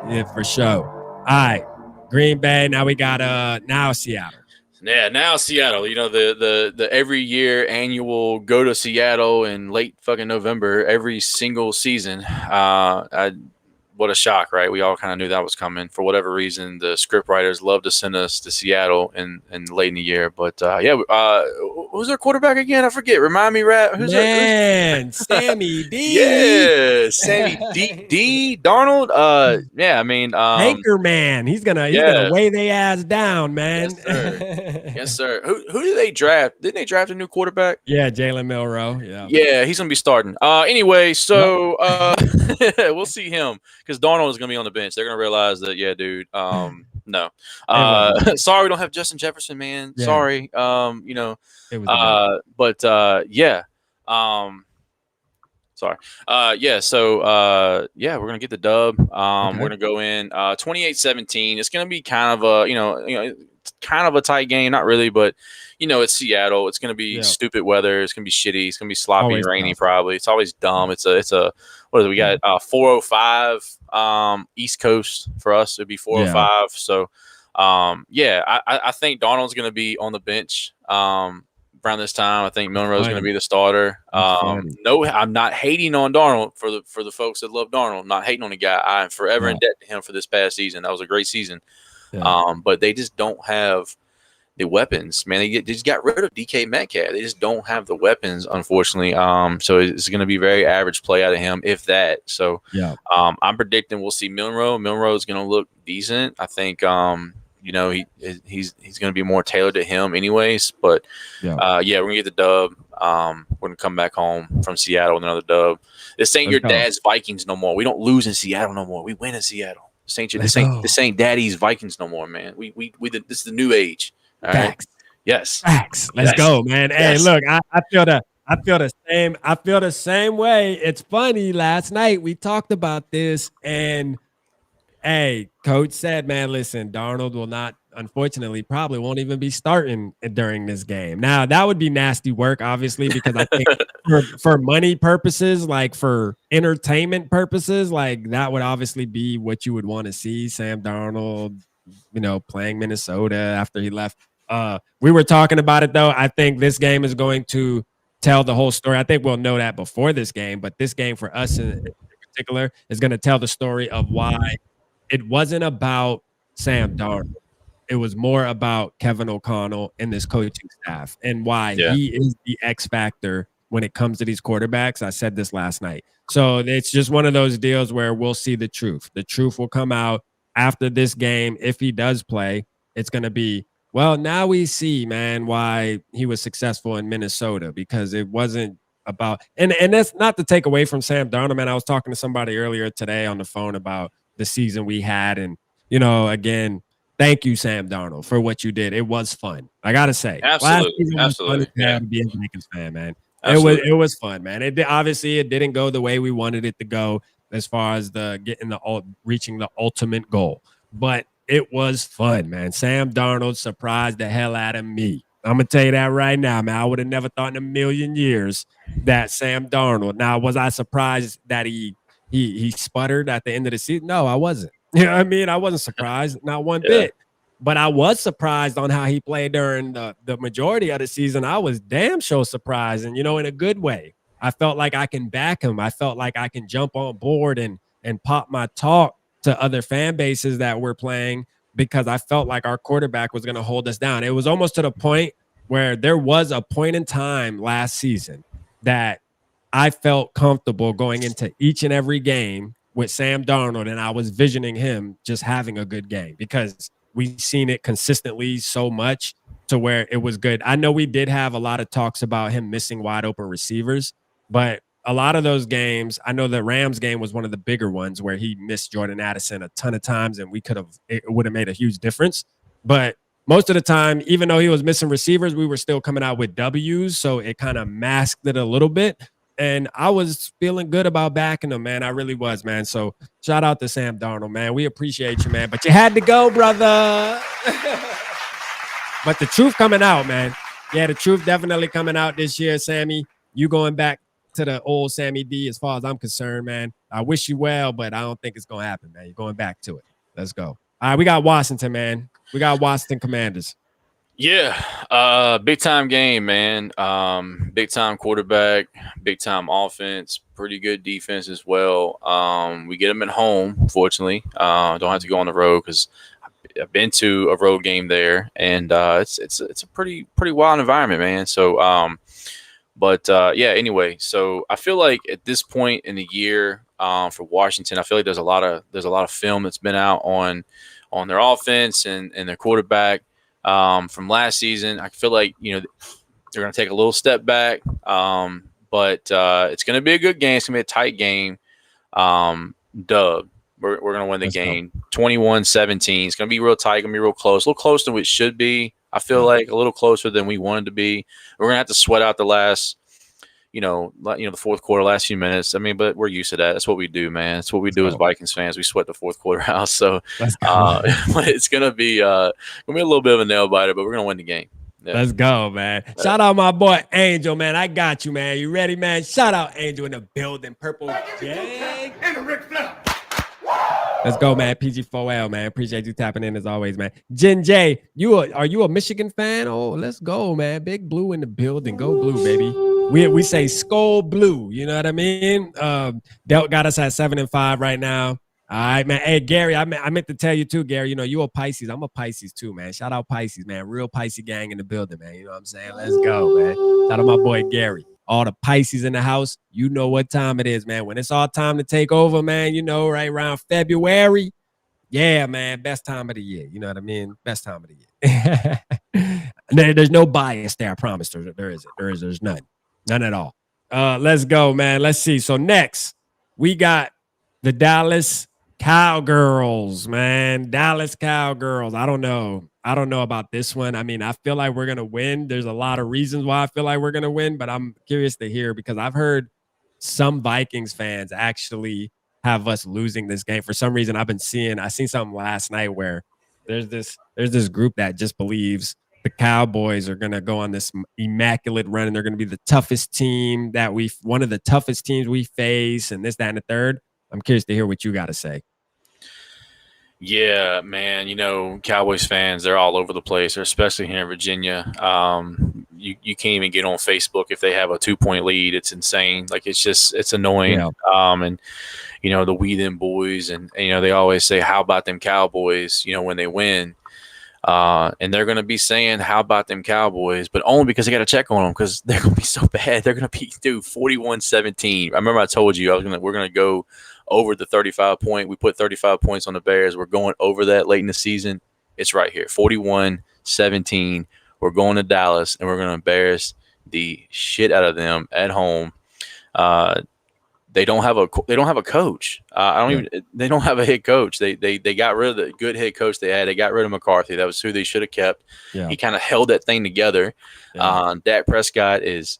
S2: Yeah, for sure. All right. Green Bay. Now we got now Seattle.
S3: Yeah, now Seattle. You know, the every year annual go to Seattle in late fucking November every single season. What a shock, right? We all kind of knew that was coming. For whatever reason, the script writers love to send us to Seattle in late in the year. But who's our quarterback again? I forget. Remind me, Rat. Who's
S2: Sammy D.
S3: Yeah, Sammy D. Darnold. Yeah, I mean,
S2: Anchor man. He's gonna weigh their ass down, man.
S3: Yes, sir. Yes, sir. Who did they draft? Didn't they draft a new quarterback?
S2: Yeah, Jalen Milroe.
S3: Yeah, he's gonna be starting. Anyway, so we'll see him. Because Darnold is going to be on the bench. They're going to realize that, yeah, dude, no. Sorry we don't have Justin Jefferson, man. Yeah. Sorry. You know. It was yeah. Sorry. Yeah, so, yeah, we're going to get the dub. We're going to go in 28-17. It's going to be kind of a, kind of a tight game. Not really, but, it's Seattle. It's going to be stupid weather. It's going to be shitty. It's going to be sloppy and rainy probably. It's always dumb. It's a what is it? We got 4:05 East Coast for us. It'd be 4:05. So, I think Darnold's going to be on the bench around this time. I think Milroe's going to be the starter. No, I'm not hating on Darnold for the folks that love Darnold. I'm not hating on the guy. I am forever in debt to him for this past season. That was a great season. But they just don't have the weapons, man. They just got rid of DK Metcalf. They just don't have the weapons, unfortunately. So it's going to be very average play out of him, if that. So I'm predicting we'll see Milroe. Milroe is going to look decent. I think he's going to be more tailored to him, anyways. But we're going to get the dub. We're going to come back home from Seattle with another dub. This ain't your dad's Vikings no more. We don't lose in Seattle no more. We win in Seattle. This ain't daddy's Vikings no more, man. This is the new age. All
S2: Facts.
S3: Right. Yes.
S2: Facts. Let's go, man. Yes. Hey, look, I feel the same. I feel the same way. It's funny. Last night we talked about this, and coach said, man, listen, Darnold will not, unfortunately, probably won't even be starting during this game. Now, that would be nasty work, obviously, because I think for money purposes, like for entertainment purposes, like that would obviously be what you would want to see. Sam Darnold, playing Minnesota after he left. We were talking about it, though. I think this game is going to tell the whole story. I think we'll know that before this game, but this game for us in particular is going to tell the story of why it wasn't about Sam Darnold. It was more about Kevin O'Connell and this coaching staff and why he is the X factor when it comes to these quarterbacks. I said this last night. So it's just one of those deals where we'll see the truth. The truth will come out after this game. If he does play, it's going to be, well, now we see, man, why he was successful in Minnesota, because it wasn't about, and that's not to take away from Sam Darnold, man. I was talking to somebody earlier today on the phone about the season we had. And, again, thank you, Sam Darnold, for what you did. It was fun. I got to say.
S3: Absolutely.
S2: To be a Vikings fan, man. It was fun, man. It didn't go the way we wanted it to go as far as reaching the ultimate goal. But it was fun, man. Sam Darnold surprised the hell out of me. I'm going to tell you that right now, man. I would have never thought in a million years that Sam Darnold. Now, was I surprised that he sputtered at the end of the season? No, I wasn't. You know what I mean? I wasn't surprised, not one bit. But I was surprised on how he played during the majority of the season. I was damn sure surprised, and, in a good way. I felt like I can back him. I felt like I can jump on board and pop my talk to other fan bases that were playing, because I felt like our quarterback was going to hold us down. It was almost to the point where there was a point in time last season that I felt comfortable going into each and every game with Sam Darnold, and I was visioning him just having a good game, because we've seen it consistently so much to where it was good. I know we did have a lot of talks about him missing wide open receivers, but a lot of those games, I know the Rams game was one of the bigger ones where he missed Jordan Addison a ton of times, and it would have made a huge difference. But most of the time, even though he was missing receivers, we were still coming out with W's, so it kind of masked it a little bit. And I was feeling good about backing him, man. I really was, man. So shout out to Sam Darnold, man. We appreciate you, man. But you had to go, brother. But the truth coming out, man. Yeah, the truth definitely coming out this year, Sammy. You going back to the old Sammy D as far as I'm concerned, man. I wish you well, but I don't think it's going to happen, man. You're going back to it. Let's go. All right, we got Washington, man. We got Washington Commanders.
S3: Yeah, big time game, man. Big time quarterback, big time offense, pretty good defense as well. We get them at home, fortunately. Don't have to go on the road because I've been to a road game there, and it's a pretty wild environment, man. So, yeah. Anyway, so I feel like at this point in the year, for Washington, I feel like there's a lot of film that's been out on their offense and their quarterback. From last season, I feel like, they're going to take a little step back, but it's going to be a good game. It's going to be a tight game. Dub. We're going to win the game 21-17. It's going to be real tight. Going to be real close. A little closer than it should be. I feel like a little closer than we wanted to be. We're going to have to sweat out the last, the fourth quarter, last few minutes. I mean, but we're used to that. That's what we do, man. That's what we do as Vikings fans. We sweat the fourth quarter out. So it's going to be a little bit of a nail biter, but we're going to win the game. Yeah.
S2: Let's go, man. Shout out my boy Angel, man. I got you, man. You ready, man? Shout out Angel in the building. Purple J. Let's go, man. PG4L, man. Appreciate you tapping in as always, man. Jen J, are you a Michigan fan? Oh, let's go, man. Big Blue in the building. Go Blue, baby. We say skol blue. You know what I mean? Delt got us at 7-5 right now. All right, man. Hey, Gary, I meant to tell you too, Gary. You a Pisces. I'm a Pisces too, man. Shout out Pisces, man. Real Pisces gang in the building, man. You know what I'm saying? Let's go, man. Shout out my boy Gary. All the Pisces in the house, you know what time it is, man. When it's all time to take over, man, right around February. Yeah, man, best time of the year. You know what I mean? Best time of the year. There's no bias there, I promise. There's none. None at all. Let's go, man. Let's see. So next, we got the Dallas Cowgirls, man. Dallas Cowgirls. I don't know about this one. I mean, I feel like we're going to win. There's a lot of reasons why I feel like we're going to win, but I'm curious to hear because I've heard some Vikings fans actually have us losing this game. For some reason, I seen something last night where there's this group that just believes the Cowboys are going to go on this immaculate run and they're going to be the toughest team one of the toughest teams we face and this, that, and the third. I'm curious to hear what you got to say.
S3: Yeah, man. Cowboys fans, they're all over the place. They're especially here in Virginia. You can't even get on Facebook if they have a 2-point lead. It's insane. Like it's annoying. Yeah. And the we them boys, and they always say, "How about them Cowboys?" When they win. And they're going to be saying, "How about them Cowboys?" But only because they got to check on them because they're going to be so bad. They're going to be 41-17. I remember I told you we're going to go over the 35 point. We put 35 points on the Bears. We're going over that late in the season. It's right here, 41-17. We're going to Dallas and we're going to embarrass the shit out of them at home. They don't have a coach. They don't have a head coach. They got rid of the good head coach they had. They got rid of McCarthy. That was who they should have kept. Yeah. He kind of held that thing together. Yeah. Dak Prescott is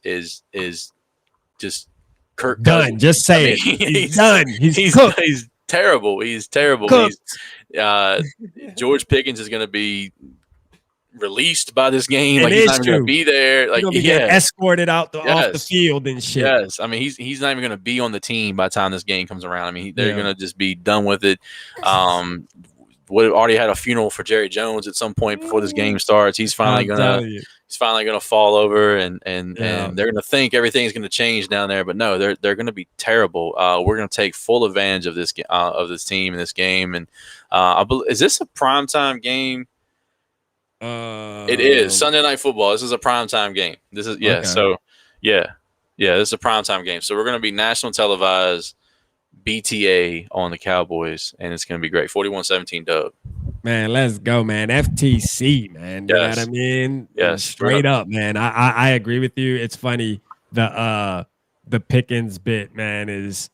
S3: just Kirk
S2: done.
S3: Cousins.
S2: Just say it. He's done.
S3: He's terrible. He's terrible. George Pickens is going to be released by this game. Like he's not even going to be there. Like
S2: get escorted out off the field and shit.
S3: Yes, I mean he's not even going to be on the team by the time this game comes around. I mean they're going to just be done with it. Would have already had a funeral for Jerry Jones at some point before this game starts. He's finally going to fall over and they're going to think everything's going to change down there, but no, they're going to be terrible. We're going to take full advantage of this team in this game. And is this a primetime game? It is Sunday Night Football. This is a primetime game. This is okay. So this is a primetime game. So we're going to be national televised BTA on the Cowboys, and it's going to be great. 41-17 dub.
S2: Man, let's go, man. FTC, man. You know what I
S3: Yes.
S2: mean?
S3: Yes.
S2: Straight up, man. I agree with you. It's funny. The Pickens bit, man, is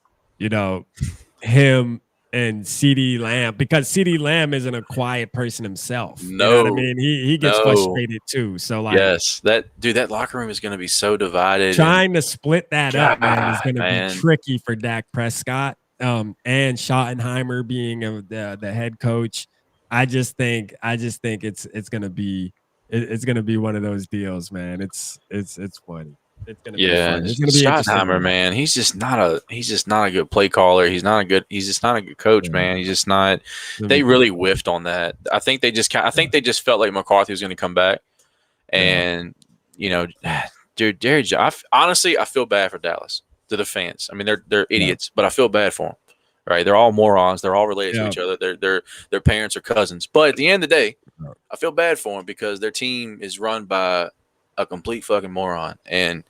S2: him and CD Lamb, because CD Lamb isn't a quiet person himself. You know what I
S3: No.
S2: mean? He gets
S3: No.
S2: frustrated too. So like
S3: Yes. That locker room is gonna be so divided.
S2: trying to split that up, man, is
S3: God,
S2: gonna be
S3: man.
S2: tricky for Dak Prescott. And Schottenheimer being the head coach. I just think it's gonna be one of those deals, man. It's funny. It's gonna be
S3: Yeah,
S2: fun. It's gonna be interesting to
S3: Schottenheimer,
S2: watch.
S3: man, he's just not a good play caller. He's just not a good coach,
S2: Yeah.
S3: man. He's just not.
S2: Let
S3: They
S2: me
S3: really whiffed on that. I think they just felt like McCarthy was going to come back, and dude, honestly, I feel bad for Dallas, to the fans. I mean, they're idiots, but I feel bad for them. Right? They're all morons. They're all related to each other. Their parents are cousins. But at the end of the day, I feel bad for them because their team is run by a complete fucking moron. And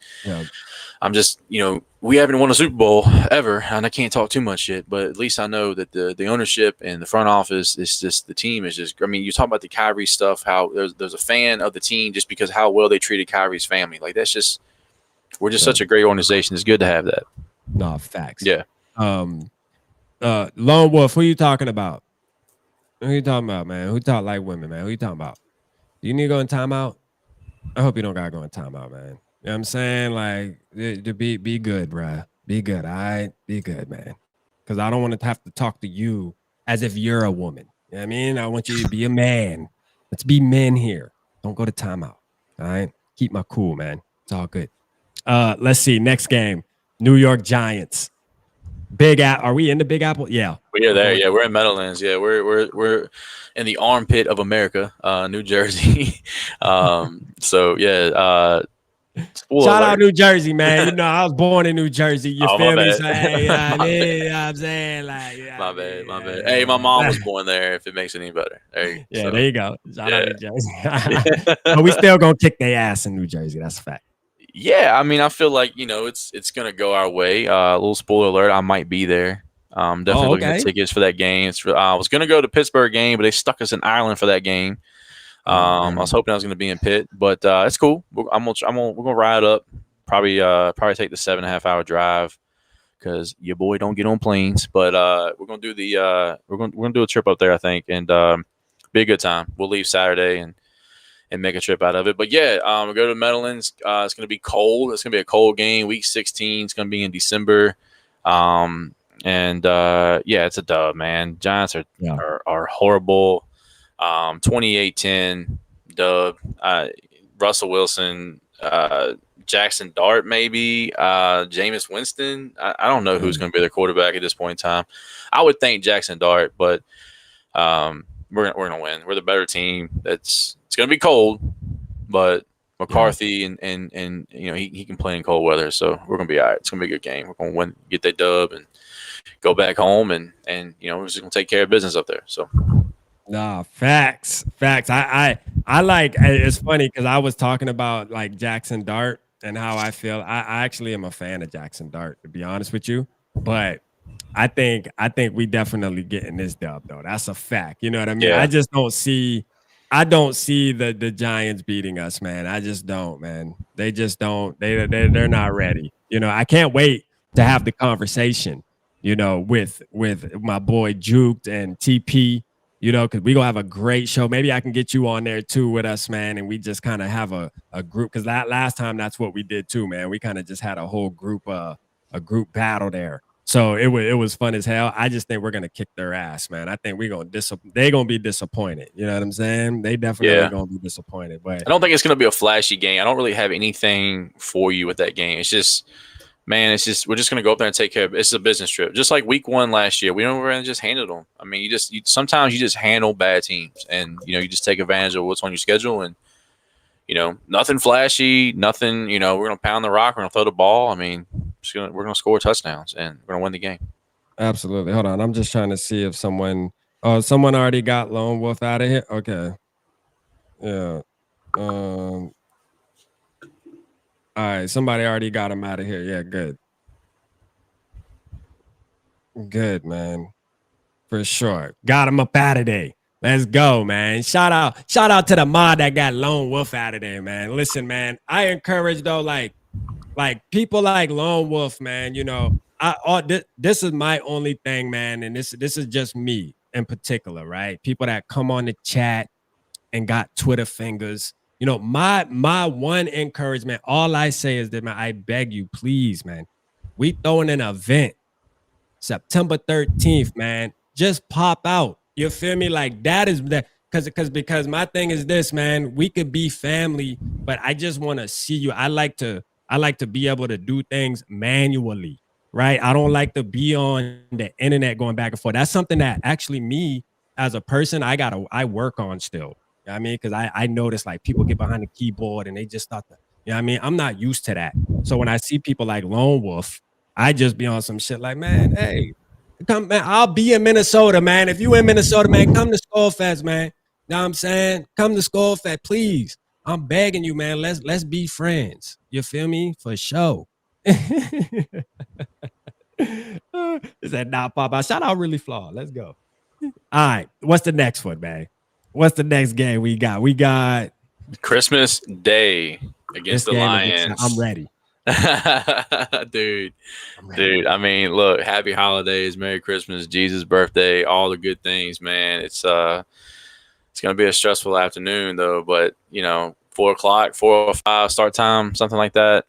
S3: I'm just, we haven't won a Super Bowl ever, and I can't talk too much shit, but at least I know that the ownership and the front office is just, the team is just, I mean, you talk about the Kyrie stuff, how there's a fan of the team just because how well they treated Kyrie's family. Like, that's just, we're just such a great organization. It's good to have that.
S2: No, facts.
S3: Yeah.
S2: Lone Wolf, who you talking about? Who you talking about, man? Who talk like women, man? Who you talking about? Do you need to go in timeout? I hope you don't gotta go in timeout, man. You know what I'm saying? Like, to be good, bruh. Be good, all right? Be good, man. Because I don't want to have to talk to you as if you're a woman. You know what I mean? I want you to be a man. Let's be men here. Don't go to timeout. All right? Keep my cool, man. It's all good. Let's see. Next game. New York Giants. Big Apple. Are we in the Big Apple? Yeah.
S3: We are there. Yeah, we're in Meadowlands. Yeah, we're in the armpit of America, New Jersey. So yeah.
S2: Shout out New Jersey, man. I was born in New Jersey. You feel me? So, hey,
S3: my
S2: I'm saying, like,
S3: my bad. Hey, my mom was born there. If it makes it any better. There
S2: you go. Shout out New Jersey. But we still gonna kick their ass in New Jersey. That's a fact.
S3: Yeah, I mean, I feel like it's gonna go our way. A little spoiler alert: I might be there. Definitely looking at tickets for that game. I was gonna go to Pittsburgh game, but they stuck us in Ireland for that game. I was hoping I was gonna be in Pitt, but it's cool. We're gonna ride up. Probably take the 7.5 hour drive because your boy don't get on planes. But we're gonna do we're gonna do a trip up there, I think, and be a good time. We'll leave Saturday and make a trip out of it. But yeah, we'll go to Meadowlands. It's going to be cold. It's going to be a cold game. Week 16. It's going to be in December. Yeah, it's a dub, man. Giants are horrible. 28-10 dub. Russell Wilson, Jackson Dart, maybe Jameis Winston. I don't know who's going to be their quarterback at this point in time. I would think Jackson Dart, but we're going to win. We're the better team. It's going to be cold, but McCarthy and he can play in cold weather, so we're going to be all right. It's going to be a good game. We're going to win, get that dub, and go back home, and we're just going to take care of business up there. So,
S2: nah, facts. I like. It's funny because I was talking about like Jackson Dart and how I feel. I actually am a fan of Jackson Dart, to be honest with you, but I think we definitely getting this dub though. That's a fact. You know what I mean?
S3: Yeah.
S2: I just don't see. I don't see the Giants beating us, man. I just don't, man. They just don't. They're not ready. I can't wait to have the conversation. With my boy Juked and TP. Because we're gonna have a great show. Maybe I can get you on there too with us, man. And we just kind of have a group, because that last time that's what we did too, man. We kind of just had a whole group battle there. So it was fun as hell. I just think we're gonna kick their ass, man. I think they're gonna be disappointed. You know what I'm saying? They definitely gonna be disappointed. But
S3: I don't think it's gonna be a flashy game. I don't really have anything for you with that game. It's just, man, we're just gonna go up there and take care of it. It's a business trip, just like week 1 last year. We're gonna just handle them. I mean, sometimes you just handle bad teams, and you just take advantage of what's on your schedule, and nothing flashy, nothing. We're gonna pound the rock, we're gonna throw the ball. I mean, we're gonna score touchdowns, and we're gonna win the game.
S2: Absolutely. Hold on, I'm just trying to see if someone already got Lone Wolf out of here. Okay. Yeah. All right, somebody already got him out of here. Yeah, good. Good, man. For sure. Got him up out of there. Let's go, man. Shout out to the mod that got Lone Wolf out of there, man. Listen, man, I encourage though, like people like Lone Wolf, man. You know, this is my only thing, man, and this is just me in particular, right? People that come on the chat and got Twitter fingers. You know, my one encouragement, all I say is that, man, I beg you, please, man, we throwing an event September 13th, man. Just pop out. You feel me? Like that is that because my thing is this, man. We could be family, but I just want to see you. I like to be able to do things manually, right? I don't like to be on the internet going back and forth. That's something that actually me as a person, I work on still. You know what I mean? Because I notice like people get behind the keyboard and they just start to, you know what I mean? I'm not used to that. So when I see people like Lone Wolf, I just be on some shit like, man, hey, come, man, I'll be in Minnesota, man. If you in Minnesota, man, come to Skull Fest, man. You know what I'm saying? Come to Skull Fest, please. I'm begging you, man. Let's be friends. You feel me? For sure. Is that not pop out? Shout out Really Flawed. Let's go. All right. What's the next one, man? What's the next game we got? We got
S3: Christmas Day against the Lions.
S2: I'm ready.
S3: Dude. I mean, look, happy holidays, Merry Christmas, Jesus' birthday, all the good things, man. It's gonna be a stressful afternoon though, but you know, 4 o'clock, 4 or 5 start time, something like that.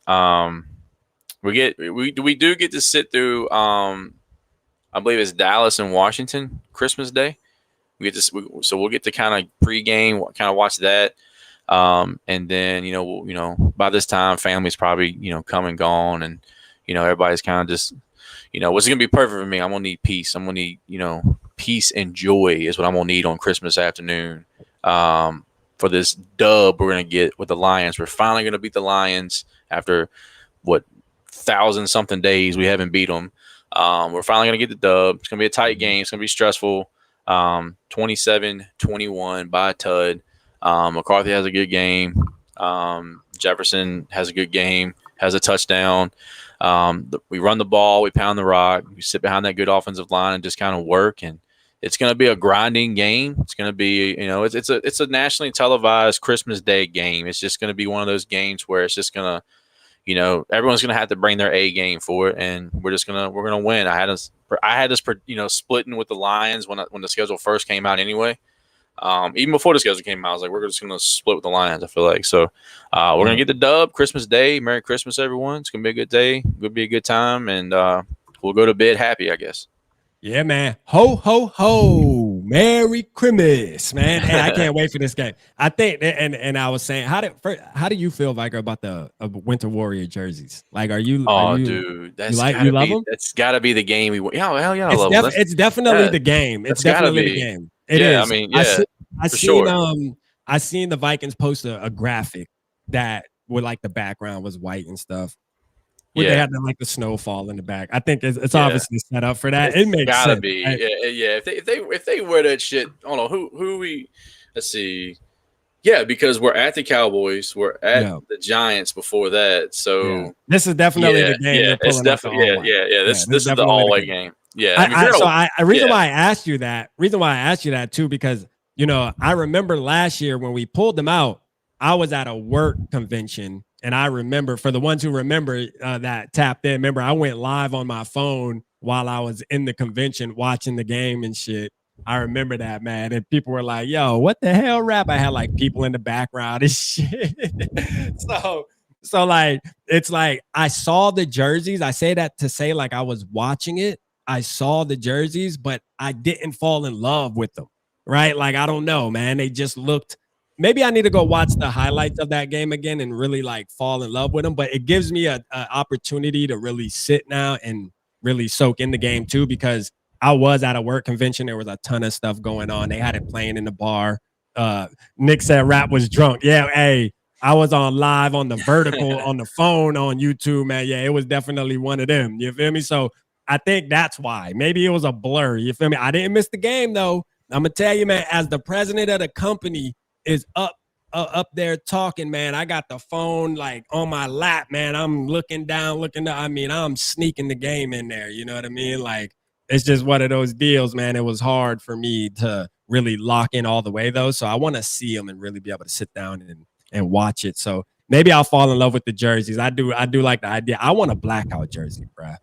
S3: We do get to sit through I believe it's Dallas and Washington Christmas Day. So we'll get to kind of pregame, kind of watch that. And then, you know, by this time family's probably, you know, come and gone, and, you know, everybody's kind of just, you know, what's going to be perfect for me. I'm going to need peace. I'm going to need, you know, peace and joy is what I'm going to need on Christmas afternoon. For this dub we're going to get with the Lions. We're finally going to beat the Lions after 1,000-something days we haven't beat them. We're finally going to get the dub. It's going to be a tight game. It's going to be stressful. 27-21 by Tud. McCarthy has a good game. Jefferson has a good game, has a touchdown. We run the ball, we pound the rock, we sit behind that good offensive line and just kind of work. And it's going to be a grinding game. It's going to be, you know, it's a nationally televised Christmas Day game. It's just going to be one of those games where it's just going to, you know, everyone's going to have to bring their A game for it, and we're going to win. I had us, you know, splitting with the Lions when the schedule first came out anyway. Even before the schedule came out, I was like, we're just going to split with the Lions, I feel like. So we're going to get the dub Christmas Day. Merry Christmas, everyone. It's going to be a good day. It's going to be a good time, and we'll go to bed happy, I guess. Yeah, man. Ho, ho, ho. Merry Christmas, man. Hey, I can't wait for this game. I think, and I was saying, how do you feel, Vikerr, about the Winter Warrior jerseys? Like, dude, that's you love them? That's got to be the game. Hell yeah, I love them. It's definitely the game. It's definitely the game. It is. I mean, yeah, I seen the Vikings post a graphic that with like the background was white and stuff. They had like the snowfall in the back. I think it's obviously set up for that. It makes sense. Gotta be. Right? Yeah. If they wear that shit, I don't know who we. Let's see. Yeah, because we're at the Cowboys, we're at the Giants before that. So this is definitely the game. Yeah, it's definitely This is the all-white game. Yeah. Reason why I asked you that too, because you know I remember last year when we pulled them out, I was at a work convention. And I remember, for the ones who remember that tapped in, remember I went live on my phone while I was in the convention watching the game and shit. I remember that, man. And people were like, yo, what the hell rap? I had like people in the background and shit. So like, it's like I saw the jerseys. I say that to say like I was watching it. I saw the jerseys, but I didn't fall in love with them, right? Like, I don't know, man. They just looked. Maybe I need to go watch the highlights of that game again and really like fall in love with them. But it gives me an opportunity to really sit now and really soak in the game too, because I was at a work convention. There was a ton of stuff going on. They had it playing in the bar. Nick said rap was drunk. Yeah, hey, I was on live on the vertical on the phone on YouTube, man. Yeah, it was definitely one of them. You feel me? So I think that's why. Maybe it was a blur. You feel me? I didn't miss the game though. I'm gonna tell you, man, as the president of the company is up there talking, man, I got the phone like on my lap, man. I'm looking down. I mean, I'm sneaking the game in there. You know what I mean? Like, it's just one of those deals, man. It was hard for me to
S2: really lock in all the way though. So I want to see them and really be able to sit down and watch it. So maybe I'll fall in love with the jerseys. I do like the idea. I want a blackout jersey, bruh.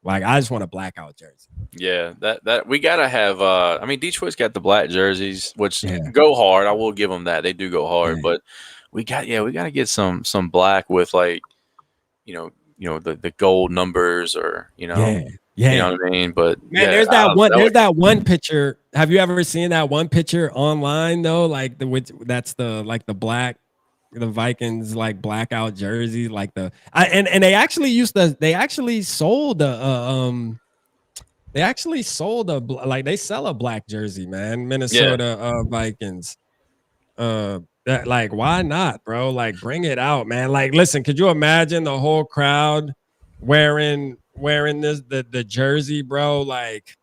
S2: Like I just want a blackout jersey.
S3: Yeah, that we gotta have. I mean, Detroit's got the black jerseys, which go hard. I will give them that; they do go hard. But we gotta get some black with like, the gold numbers or you know what I mean. But
S2: man, there's that one picture. Have you ever seen that one picture online though? Like that's the black. The Vikings like blackout jerseys, like and they actually sold they sell a black jersey, man. Minnesota Vikings. That like why not, bro? Like bring it out, man. Like listen, could you imagine the whole crowd wearing the jersey, bro? Like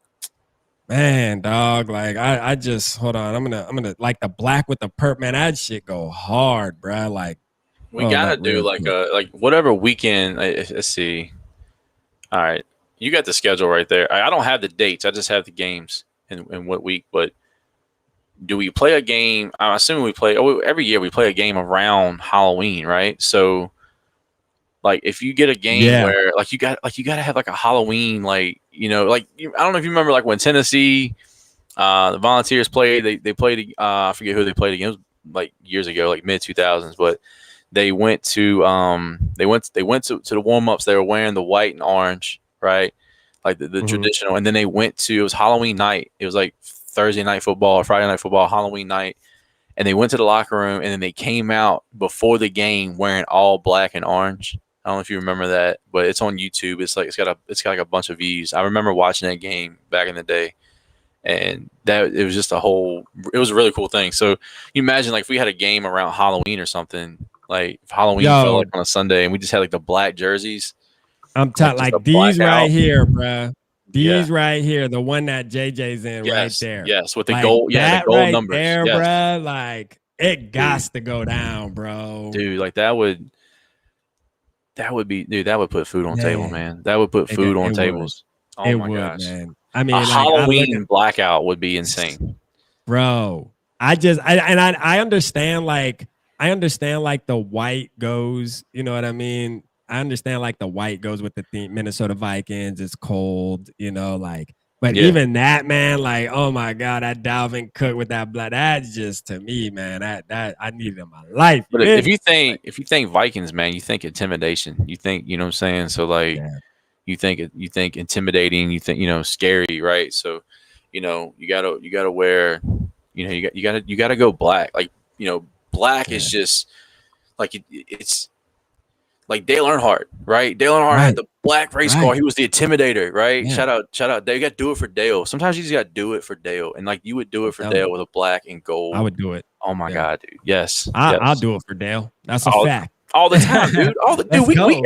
S2: man, dog, like I just hold on. I'm gonna like the black with the perp, man. That shit go hard, bro. Like
S3: we gotta do like whatever weekend. Let's see. All right, you got the schedule right there. I don't have the dates. I just have the games and what week. But do we play a game? I'm assuming we play. Every year we play a game around Halloween, right? So. Like if you get a game where you got to have like a Halloween I don't know if you remember like when Tennessee the Volunteers played they played I forget who they played against like years ago like mid 2000s, but they went to the warm-ups. They were wearing the white and orange, right, like the traditional, and then it was Halloween night. It was like Thursday night football or Friday night football, Halloween night. And they went to the locker room, and then they came out before the game wearing all black and orange. I don't know if you remember that, but it's on YouTube. It's got like a bunch of views. I remember watching that game back in the day, and it was just it was a really cool thing. So you imagine like if we had a game around Halloween or something, like if Halloween fell like on a Sunday, and we just had like the black jerseys.
S2: I'm telling like these right here, bro. These right here, the one that JJ's in right there.
S3: Yes, with the gold, the gold
S2: right
S3: numbers.
S2: There, bro. Like it gots to go down, bro.
S3: Dude, like that would put food on table, man. That would put food on tables. Oh my gosh, man. I mean, Halloween blackout would be insane,
S2: bro. I understand like the white goes, you know what I mean? I understand like the white goes with the theme. Minnesota Vikings, it's cold, but even that, man, like, oh my God, that Dalvin Cook with that blood, that's just to me, man, that I need it in my life.
S3: But if you think Vikings, man, you think intimidation. You think, you know what I'm saying? So like you think intimidating, you think, scary, right? So, you gotta wear, you gotta go black. Like, black is just like it's like Dale Earnhardt, right? Dale Earnhardt had the black race car. He was the intimidator, right? Yeah. Shout out. Dale. You got to do it for Dale. Sometimes you just got to do it for Dale. And like you would do it for Dale with a black and gold.
S2: I would do it.
S3: Oh my God, dude. Yes.
S2: I'll do it for Dale. That's a fact.
S3: All the time, dude. We on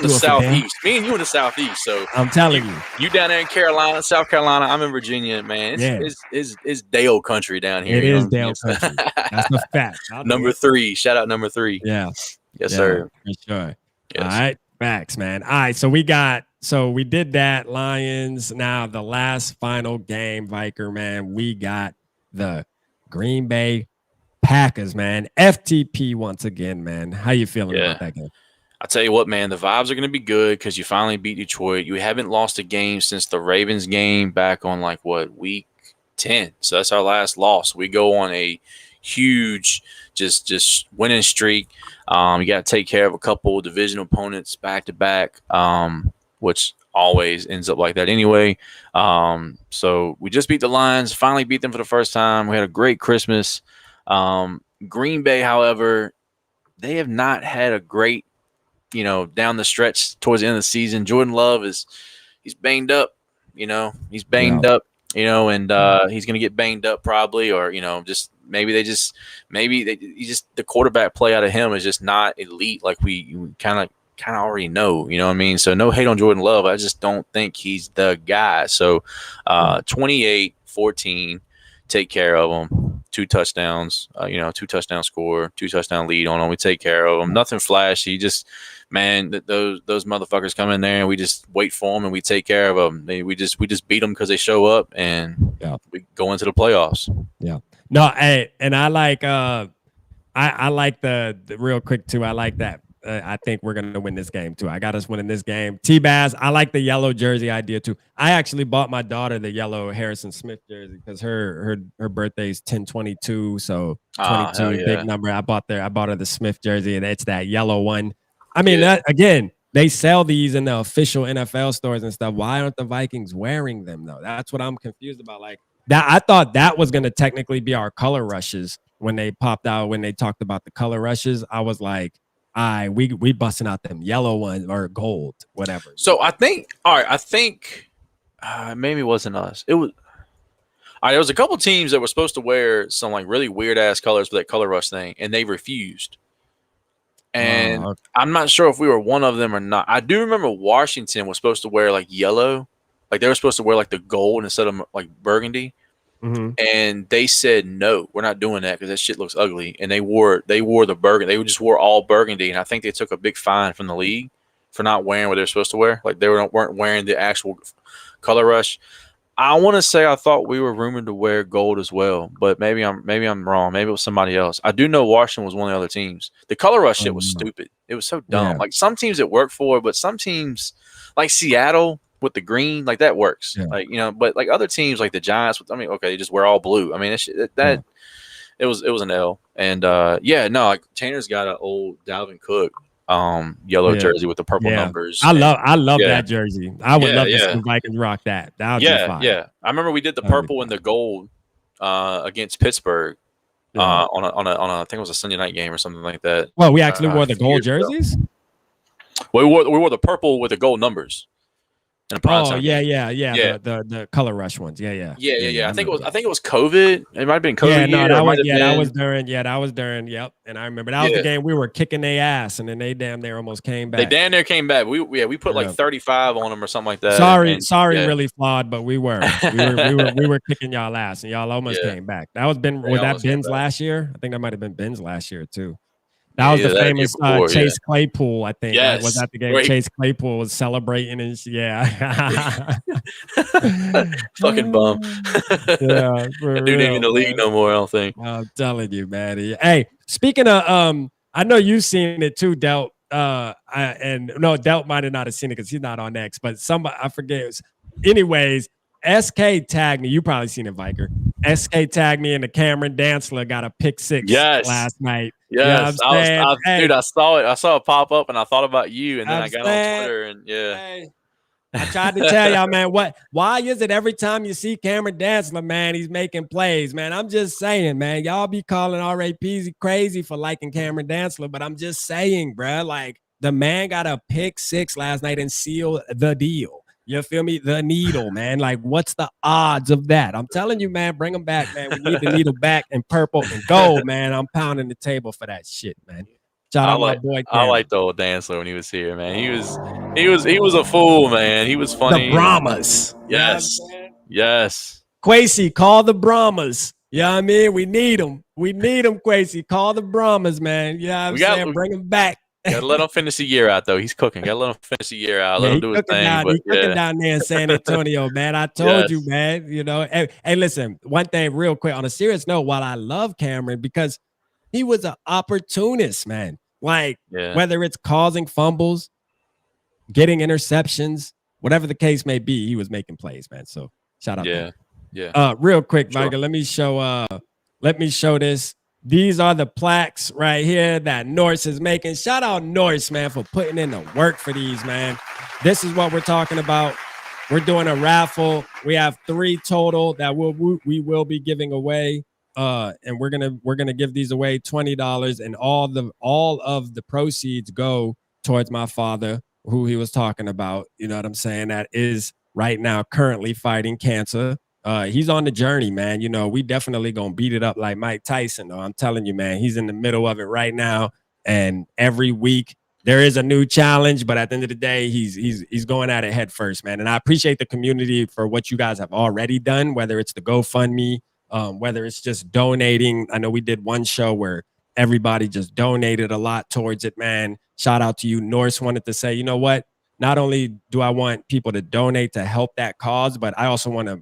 S3: the southeast. Me and you in the southeast. So
S2: I'm telling you.
S3: You down there in Carolina, South Carolina. I'm in Virginia, man. It's Dale country down here.
S2: It is Dale country. That's a fact.
S3: Number 3. Shout out number 3.
S2: Yeah.
S3: Yes, sir.
S2: For sure.
S3: Yes.
S2: All right. Facts, man. All right. So we did that. Lions. Now the last final game, Viker, man. We got the Green Bay Packers, man. FTP once again, man. How you feeling about that game?
S3: I tell you what, man, the vibes are going to be good because you finally beat Detroit. You haven't lost a game since the Ravens game back on week 10. So that's our last loss. We go on a huge just winning streak. You got to take care of a couple division opponents back to back, which always ends up like that anyway. So we just beat the Lions, finally beat them for the first time. We had a great Christmas. Green Bay, however, they have not had a great, down the stretch towards the end of the season. Jordan Love he's banged up, he's banged up, and he's going to get banged up probably, or, just the quarterback play out of him is just not elite. Like we kind of already know, you know what I mean? So no hate on Jordan Love. I just don't think he's the guy. So 28-14, take care of them. 2 touchdowns, 2 touchdown score, 2 touchdown lead on them. We take care of them. Nothing flashy. Just, man, those motherfuckers come in there and we just wait for them and we take care of them. We just beat them because they show up and we go into the playoffs.
S2: Yeah. No, and I like I like the real quick too. I like that. I think we're gonna win this game too. I got us winning this game. T-Baz, I like the yellow jersey idea too. I actually bought my daughter the yellow Harrison Smith jersey because her birthday's 10/22, so 22 big number. I bought her the Smith jersey, and it's that yellow one. I mean, that again, they sell these in the official NFL stores and stuff. Why aren't the Vikings wearing them though? That's what I'm confused about. Like that, I thought that was gonna technically be our color rushes when they popped out when they talked about the color rushes. I was like, we busting out them yellow ones or gold, whatever.
S3: So I think maybe it wasn't us. It was there was a couple teams that were supposed to wear some like really weird ass colors for that color rush thing, and they refused. And
S2: okay.
S3: I'm not sure if we were one of them or not. I do remember Washington was supposed to wear like yellow, like they were supposed to wear like the gold instead of like burgundy.
S2: Mm-hmm.
S3: And they said no, we're not doing that because that shit looks ugly. And they wore the burgundy. They just wore all burgundy, and I think they took a big fine from the league for not wearing what they're supposed to wear. Like they weren't wearing the actual color rush. I want to say I thought we were rumored to wear gold as well, but maybe I'm wrong. Maybe it was somebody else. I do know Washington was one of the other teams. The color rush shit was stupid. It was so dumb.
S2: Yeah.
S3: Like some teams it worked for, but some teams like Seattle with the green, like that works.
S2: Yeah.
S3: Like, but like other teams like the Giants, okay, they just wear all blue. I mean, it was an L. And like Tanner's got an old Dalvin Cook yellow jersey with the purple numbers.
S2: I love that jersey. I would love to see the Vikings rock that. That would be fine.
S3: Yeah. I remember we did the purple and the gold against Pittsburgh on a I think it was a Sunday night game or something like that.
S2: Well, we actually wore the gold jerseys.
S3: Well, we wore the purple with the gold numbers.
S2: The color rush ones. Yeah.
S3: I think it was COVID. It might have been COVID.
S2: That was during. Yep. And I remember that was the game we were kicking their ass, and then they damn near almost came back.
S3: They damn near came back. We put like 35 on them or something like that.
S2: Sorry, really flawed, but we were kicking y'all ass, and y'all almost came back. That was Ben's last year? I think that might have been Ben's last year too. That was the famous Chase Claypool, I think.
S3: Yes.
S2: Was that the game? Chase Claypool was celebrating and
S3: fucking bum.
S2: Yeah,
S3: that dude ain't in the league no more, I don't think.
S2: I'm telling you, man. Hey, speaking of, I know you've seen it too, Delt. Delt might have not have seen it because he's not on X, but somebody, I forget. Anyways, SK tagged me. You probably seen it, Vikerr. SK tagged me, and the Cameron Dantzler got a pick six last night.
S3: Yes, you know dude, I saw it. I saw it pop up, and I thought about you, and then I got on Twitter, and
S2: I tried to tell y'all, man. Why is it every time you see Cameron Dantzler, man, he's making plays, man? I'm just saying, man. Y'all be calling RAPZ crazy for liking Cameron Dantzler, but I'm just saying, bro. Like the man got a pick six last night and sealed the deal. You feel me? The needle, man. Like, what's the odds of that? I'm telling you, man, bring them back, man. We need the needle back in purple and gold, man. I'm pounding the table for that shit, man. Shout out my boy Cameron.
S3: I liked the old Dantzler when he was here, man. He was a fool, man. He was funny.
S2: The Brahmas.
S3: Yes. Yes.
S2: Quasi, call the Brahmas. You know what I mean? We need them. Quasi. Call the Brahmas, man. You know what I'm saying? Bring them back.
S3: Gotta let him finish the year out, though. He's cooking. Gotta let him finish the year out. Let him do his thing.
S2: He's cooking down there in San Antonio, man. I told you, man. You know, hey, listen, one thing real quick. On a serious note, while I love Cameron, because he was an opportunist, man. Like, whether it's causing fumbles, getting interceptions, whatever the case may be, he was making plays, man. So, shout out.
S3: Yeah.
S2: Real quick, Vikerr, let me show this. These are the plaques right here that Norse is making. Shout out Norse, man, for putting in the work for these, man. This is what we're talking about. We're doing a raffle. We have 3 total that we will be giving away. And we're gonna give these away $20, and all of the proceeds go towards my father, who he was talking about. You know what I'm saying? That is right now currently fighting cancer. He's on the journey, man. You know, we definitely gonna beat it up like Mike Tyson, though. I'm telling you, man, he's in the middle of it right now. And every week there is a new challenge, but at the end of the day, he's going at it head first, man. And I appreciate the community for what you guys have already done, whether it's the GoFundMe, whether it's just donating. I know we did one show where everybody just donated a lot towards it, man. Shout out to you. Norse wanted to say, you know what? Not only do I want people to donate to help that cause, but I also want to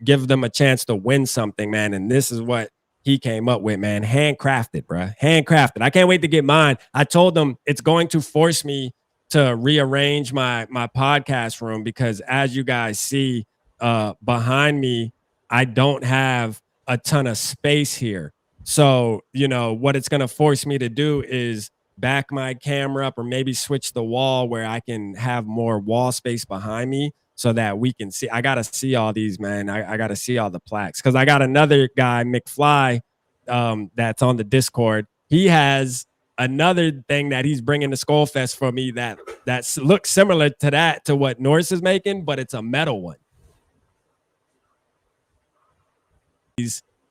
S2: give them a chance to win something, man. And this is what he came up with, man. Handcrafted, bro. Handcrafted. I can't wait to get mine. I told them it's going to force me to rearrange my podcast room because as you guys see behind me, I don't have a ton of space here. So, you know, what it's going to force me to do is back my camera up or maybe switch the wall where I can have more wall space behind me so that we can see. I got to see all these, man. I got to see all the plaques because I got another guy, McFly, that's on the Discord. He has another thing that he's bringing to Skull Fest for me that looks similar to that, to what Norris is making, but it's a metal one.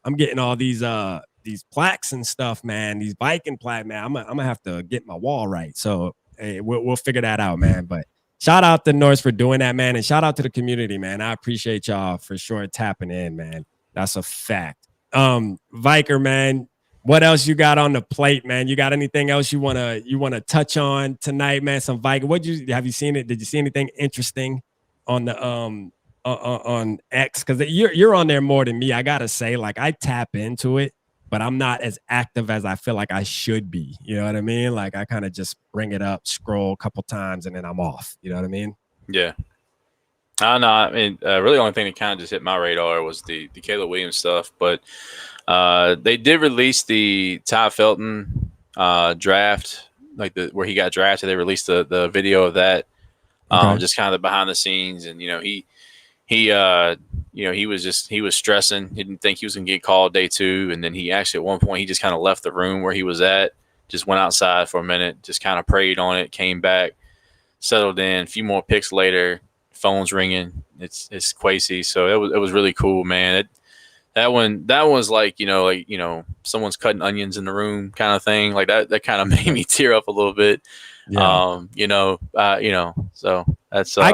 S2: I'm getting all these plaques and stuff, man. These Viking plaques, man. I'm gonna have to get my wall right. So hey, we'll figure that out, man. But shout out to Norris for doing that, man, and shout out to the community, man. I appreciate y'all for sure tapping in, man. That's a fact. Vikerr, man. What else you got on the plate, man? You got anything else you wanna touch on tonight, man? Some Vikerr. Have you seen it? Did you see anything interesting on the on X? Because you're on there more than me. I gotta say, like, I tap into it, but I'm not as active as I feel like I should be. You know what I mean? Like, I kind of just bring it up, scroll a couple times, and then I'm off. You know what I mean?
S3: Yeah. I know. I mean, really, the only thing that kind of just hit my radar was the Caleb Williams stuff. But they did release the Ty Felton draft, like where he got drafted. They released the video of that, just kind of the behind the scenes, and you know he was stressing. He didn't think he was gonna get called day 2, and then he actually at one point he just kind of left the room where he was at, just went outside for a minute, just kind of prayed on it, came back, settled in. A few more picks later, phone's ringing. It's Kwesi. So it was really cool, man. That one was like someone's cutting onions in the room kind of thing. Like that kind of made me tear up a little bit. Yeah. So that's I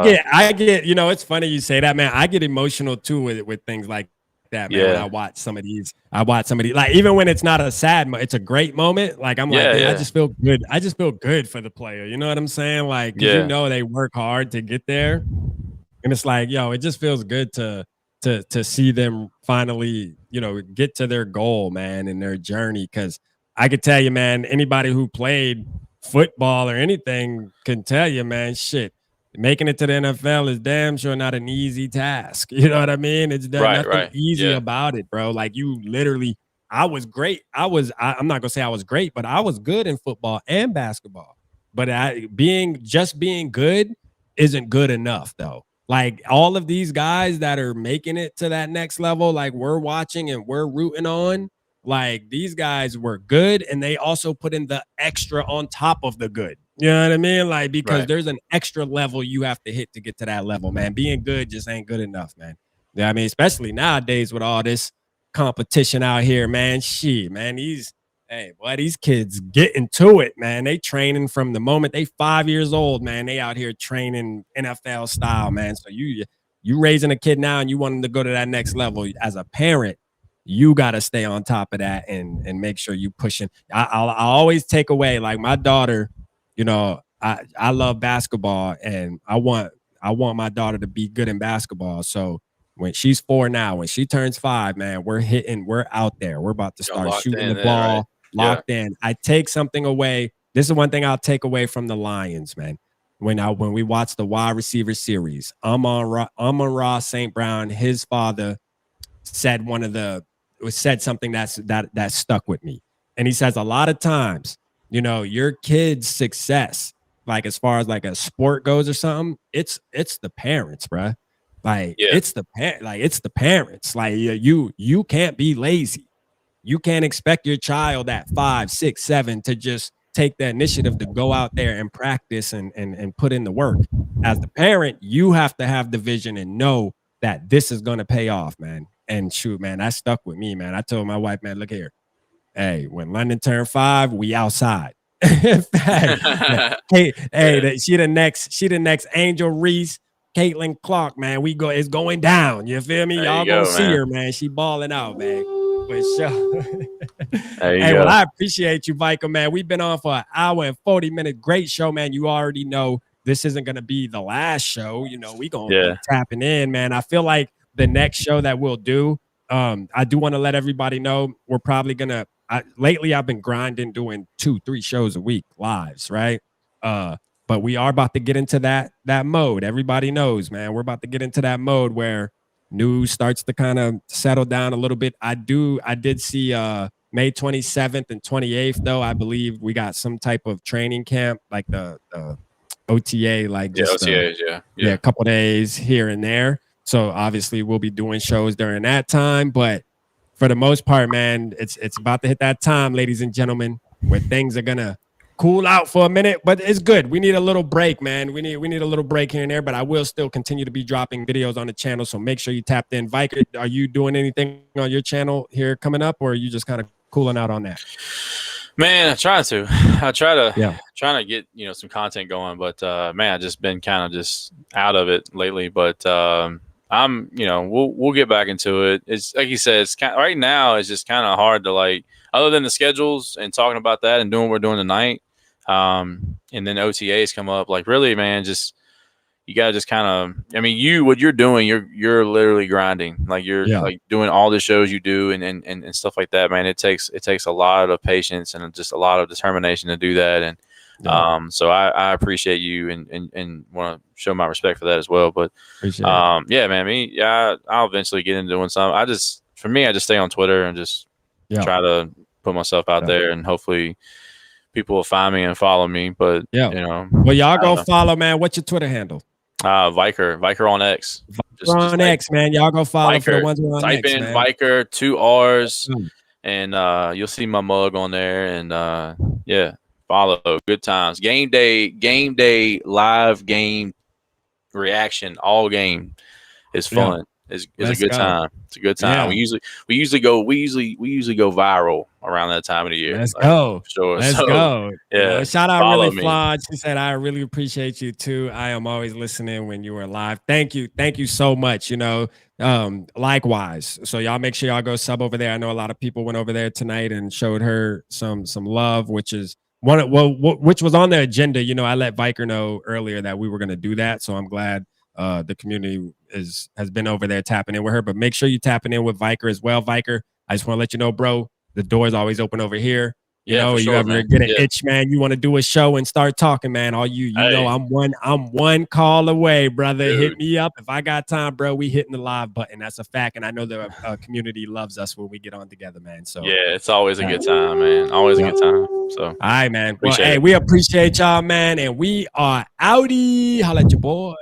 S2: get, it's funny you say that, man. I get emotional too with things like that, man. Yeah. When I watch some of these, like, even when it's not a sad it's a great moment. Like, I'm like, I just feel good. I just feel good for the player. You know what I'm saying? Like, they work hard to get there. And it's like, it just feels good to see them finally, get to their goal, man, in their journey. Cause I could tell you, man, anybody who played football or anything can tell you, man, shit, making it to the NFL is damn sure not an easy task. You know what I mean? It's nothing easy about it, bro. Like, you literally, I was great. I'm not gonna say I was great, but I was good in football and basketball. But being good isn't good enough, though. Like, all of these guys that are making it to that next level, like, we're watching and we're rooting on, like, these guys were good, and they also put in the extra on top of the good. You know what I mean? Like, because there's an extra level you have to hit to get to that level, man. Being good just ain't good enough, man. Yeah, I mean, especially nowadays with all this competition out here, man. Shit, man, these kids getting to it, man. They training from the moment they 5 years old, man. They out here training NFL style, man. So you raising a kid now and you want them to go to that next level. As a parent, you got to stay on top of that and make sure you pushing. I'll always take away, like, my daughter, I love basketball, and I want my daughter to be good in basketball. So when she's 4 now, when she turns 5, man, we're out there. We're about to start shooting the ball, locked in. I take something away. This is one thing I'll take away from the Lions, man. When we watch the wide receiver series, Amon-Ra St. Brown, his father said something that stuck with me. And he says a lot of times, your kid's success, like, as far as like a sport goes or something, it's the parents, bro. Like, it's the parents. Like, you can't be lazy. You can't expect your child at 5, 6, 7 to just take the initiative to go out there and practice and put in the work. As the parent, you have to have the vision and know that this is going to pay off, man. And shoot, man, that stuck with me, man. I told my wife, man, look here. Hey, when London turned 5, we outside. In fact, she the next Angel Reese. Caitlin Clark, man. It's going down. You feel me?
S3: There
S2: Y'all
S3: you go,
S2: gonna see
S3: man.
S2: her, man. She balling out, man. For sure.
S3: There you
S2: Hey,
S3: go.
S2: well, I appreciate you, Vikerr, man. We've been on for an hour and 40-minute. Great show, man. You already know this isn't gonna be the last show. You know, we gonna be tapping in, man. I feel like the next show that we'll do, I do want to let everybody know we're probably gonna. Lately, I've been grinding, doing 2-3 shows a week, lives, right? But we are about to get into that mode. Everybody knows, man. We're about to get into that mode where news starts to kind of settle down a little bit. I did see May 27th and 28th, though. I believe we got some type of training camp, like the OTA, like just
S3: OTAs,
S2: a couple days here and there. So obviously we'll be doing shows during that time. But for the most part, man, it's about to hit that time, ladies and gentlemen, where things are gonna cool out for a minute, but it's good. We need a little break, man. We need a little break here and there, but I will still continue to be dropping videos on the channel, so make sure you tapped in. Vikerr, are you doing anything on your channel here coming up, or are you just kind of cooling out on that?
S3: Man, I try to trying to get some content going, but man, I've just been kind of just out of it lately. But I'm we'll get back into it. It's like you said, it's kind right now it's just kind of hard to, like, other than the schedules and talking about that and doing what we're doing tonight. And then OTAs come up, like, really, man, just you gotta just kind of, I mean, what you're doing, you're literally grinding, like you're like doing all the shows you do and stuff like that, man. It takes a lot of patience and just a lot of determination to do that. And so I appreciate you and want to show my respect for that as well. But yeah, man, I'll eventually get into doing something. I just stay on Twitter and just try to put myself out there, and hopefully people will find me and follow me. But
S2: well, y'all go follow, man. What's your Twitter handle?
S3: Vikerr on X.
S2: Just on X, man. Y'all go follow Vikerr. For the ones who are on
S3: Type
S2: X,
S3: in
S2: man.
S3: Vikerr, 2 R's, and you'll see my mug on there. And follow. Good times. Game day, live game reaction, all game is fun. It's a good time. It's a good time. We usually go viral around that time of the year.
S2: Let's go.
S3: Sure.
S2: Let's go.
S3: Yeah.
S2: Shout out Really Flawed. She said, I really appreciate you too. I am always listening when you are live. Thank you. Thank you so much. Likewise. So y'all make sure y'all go sub over there. I know a lot of people went over there tonight and showed her some love, which is which was on the agenda. I let Vikerr know earlier that we were going to do that. So I'm glad the community has been over there tapping in with her. But make sure you tapping in with Vikerr as well. Vikerr, I just want to let you know, bro, the door is always open over here. You ever get an itch, man, you want to do a show and start talking, man, I'm one call away, brother. Dude. Hit me up if I got time, bro. We hitting the live button. That's a fact. And I know the community loves us when we get on together, man. So
S3: yeah, it's always a good time, man. Always a good time. So
S2: all right, man. Well, hey, we appreciate y'all, man, and we are outie. Holla at your boys.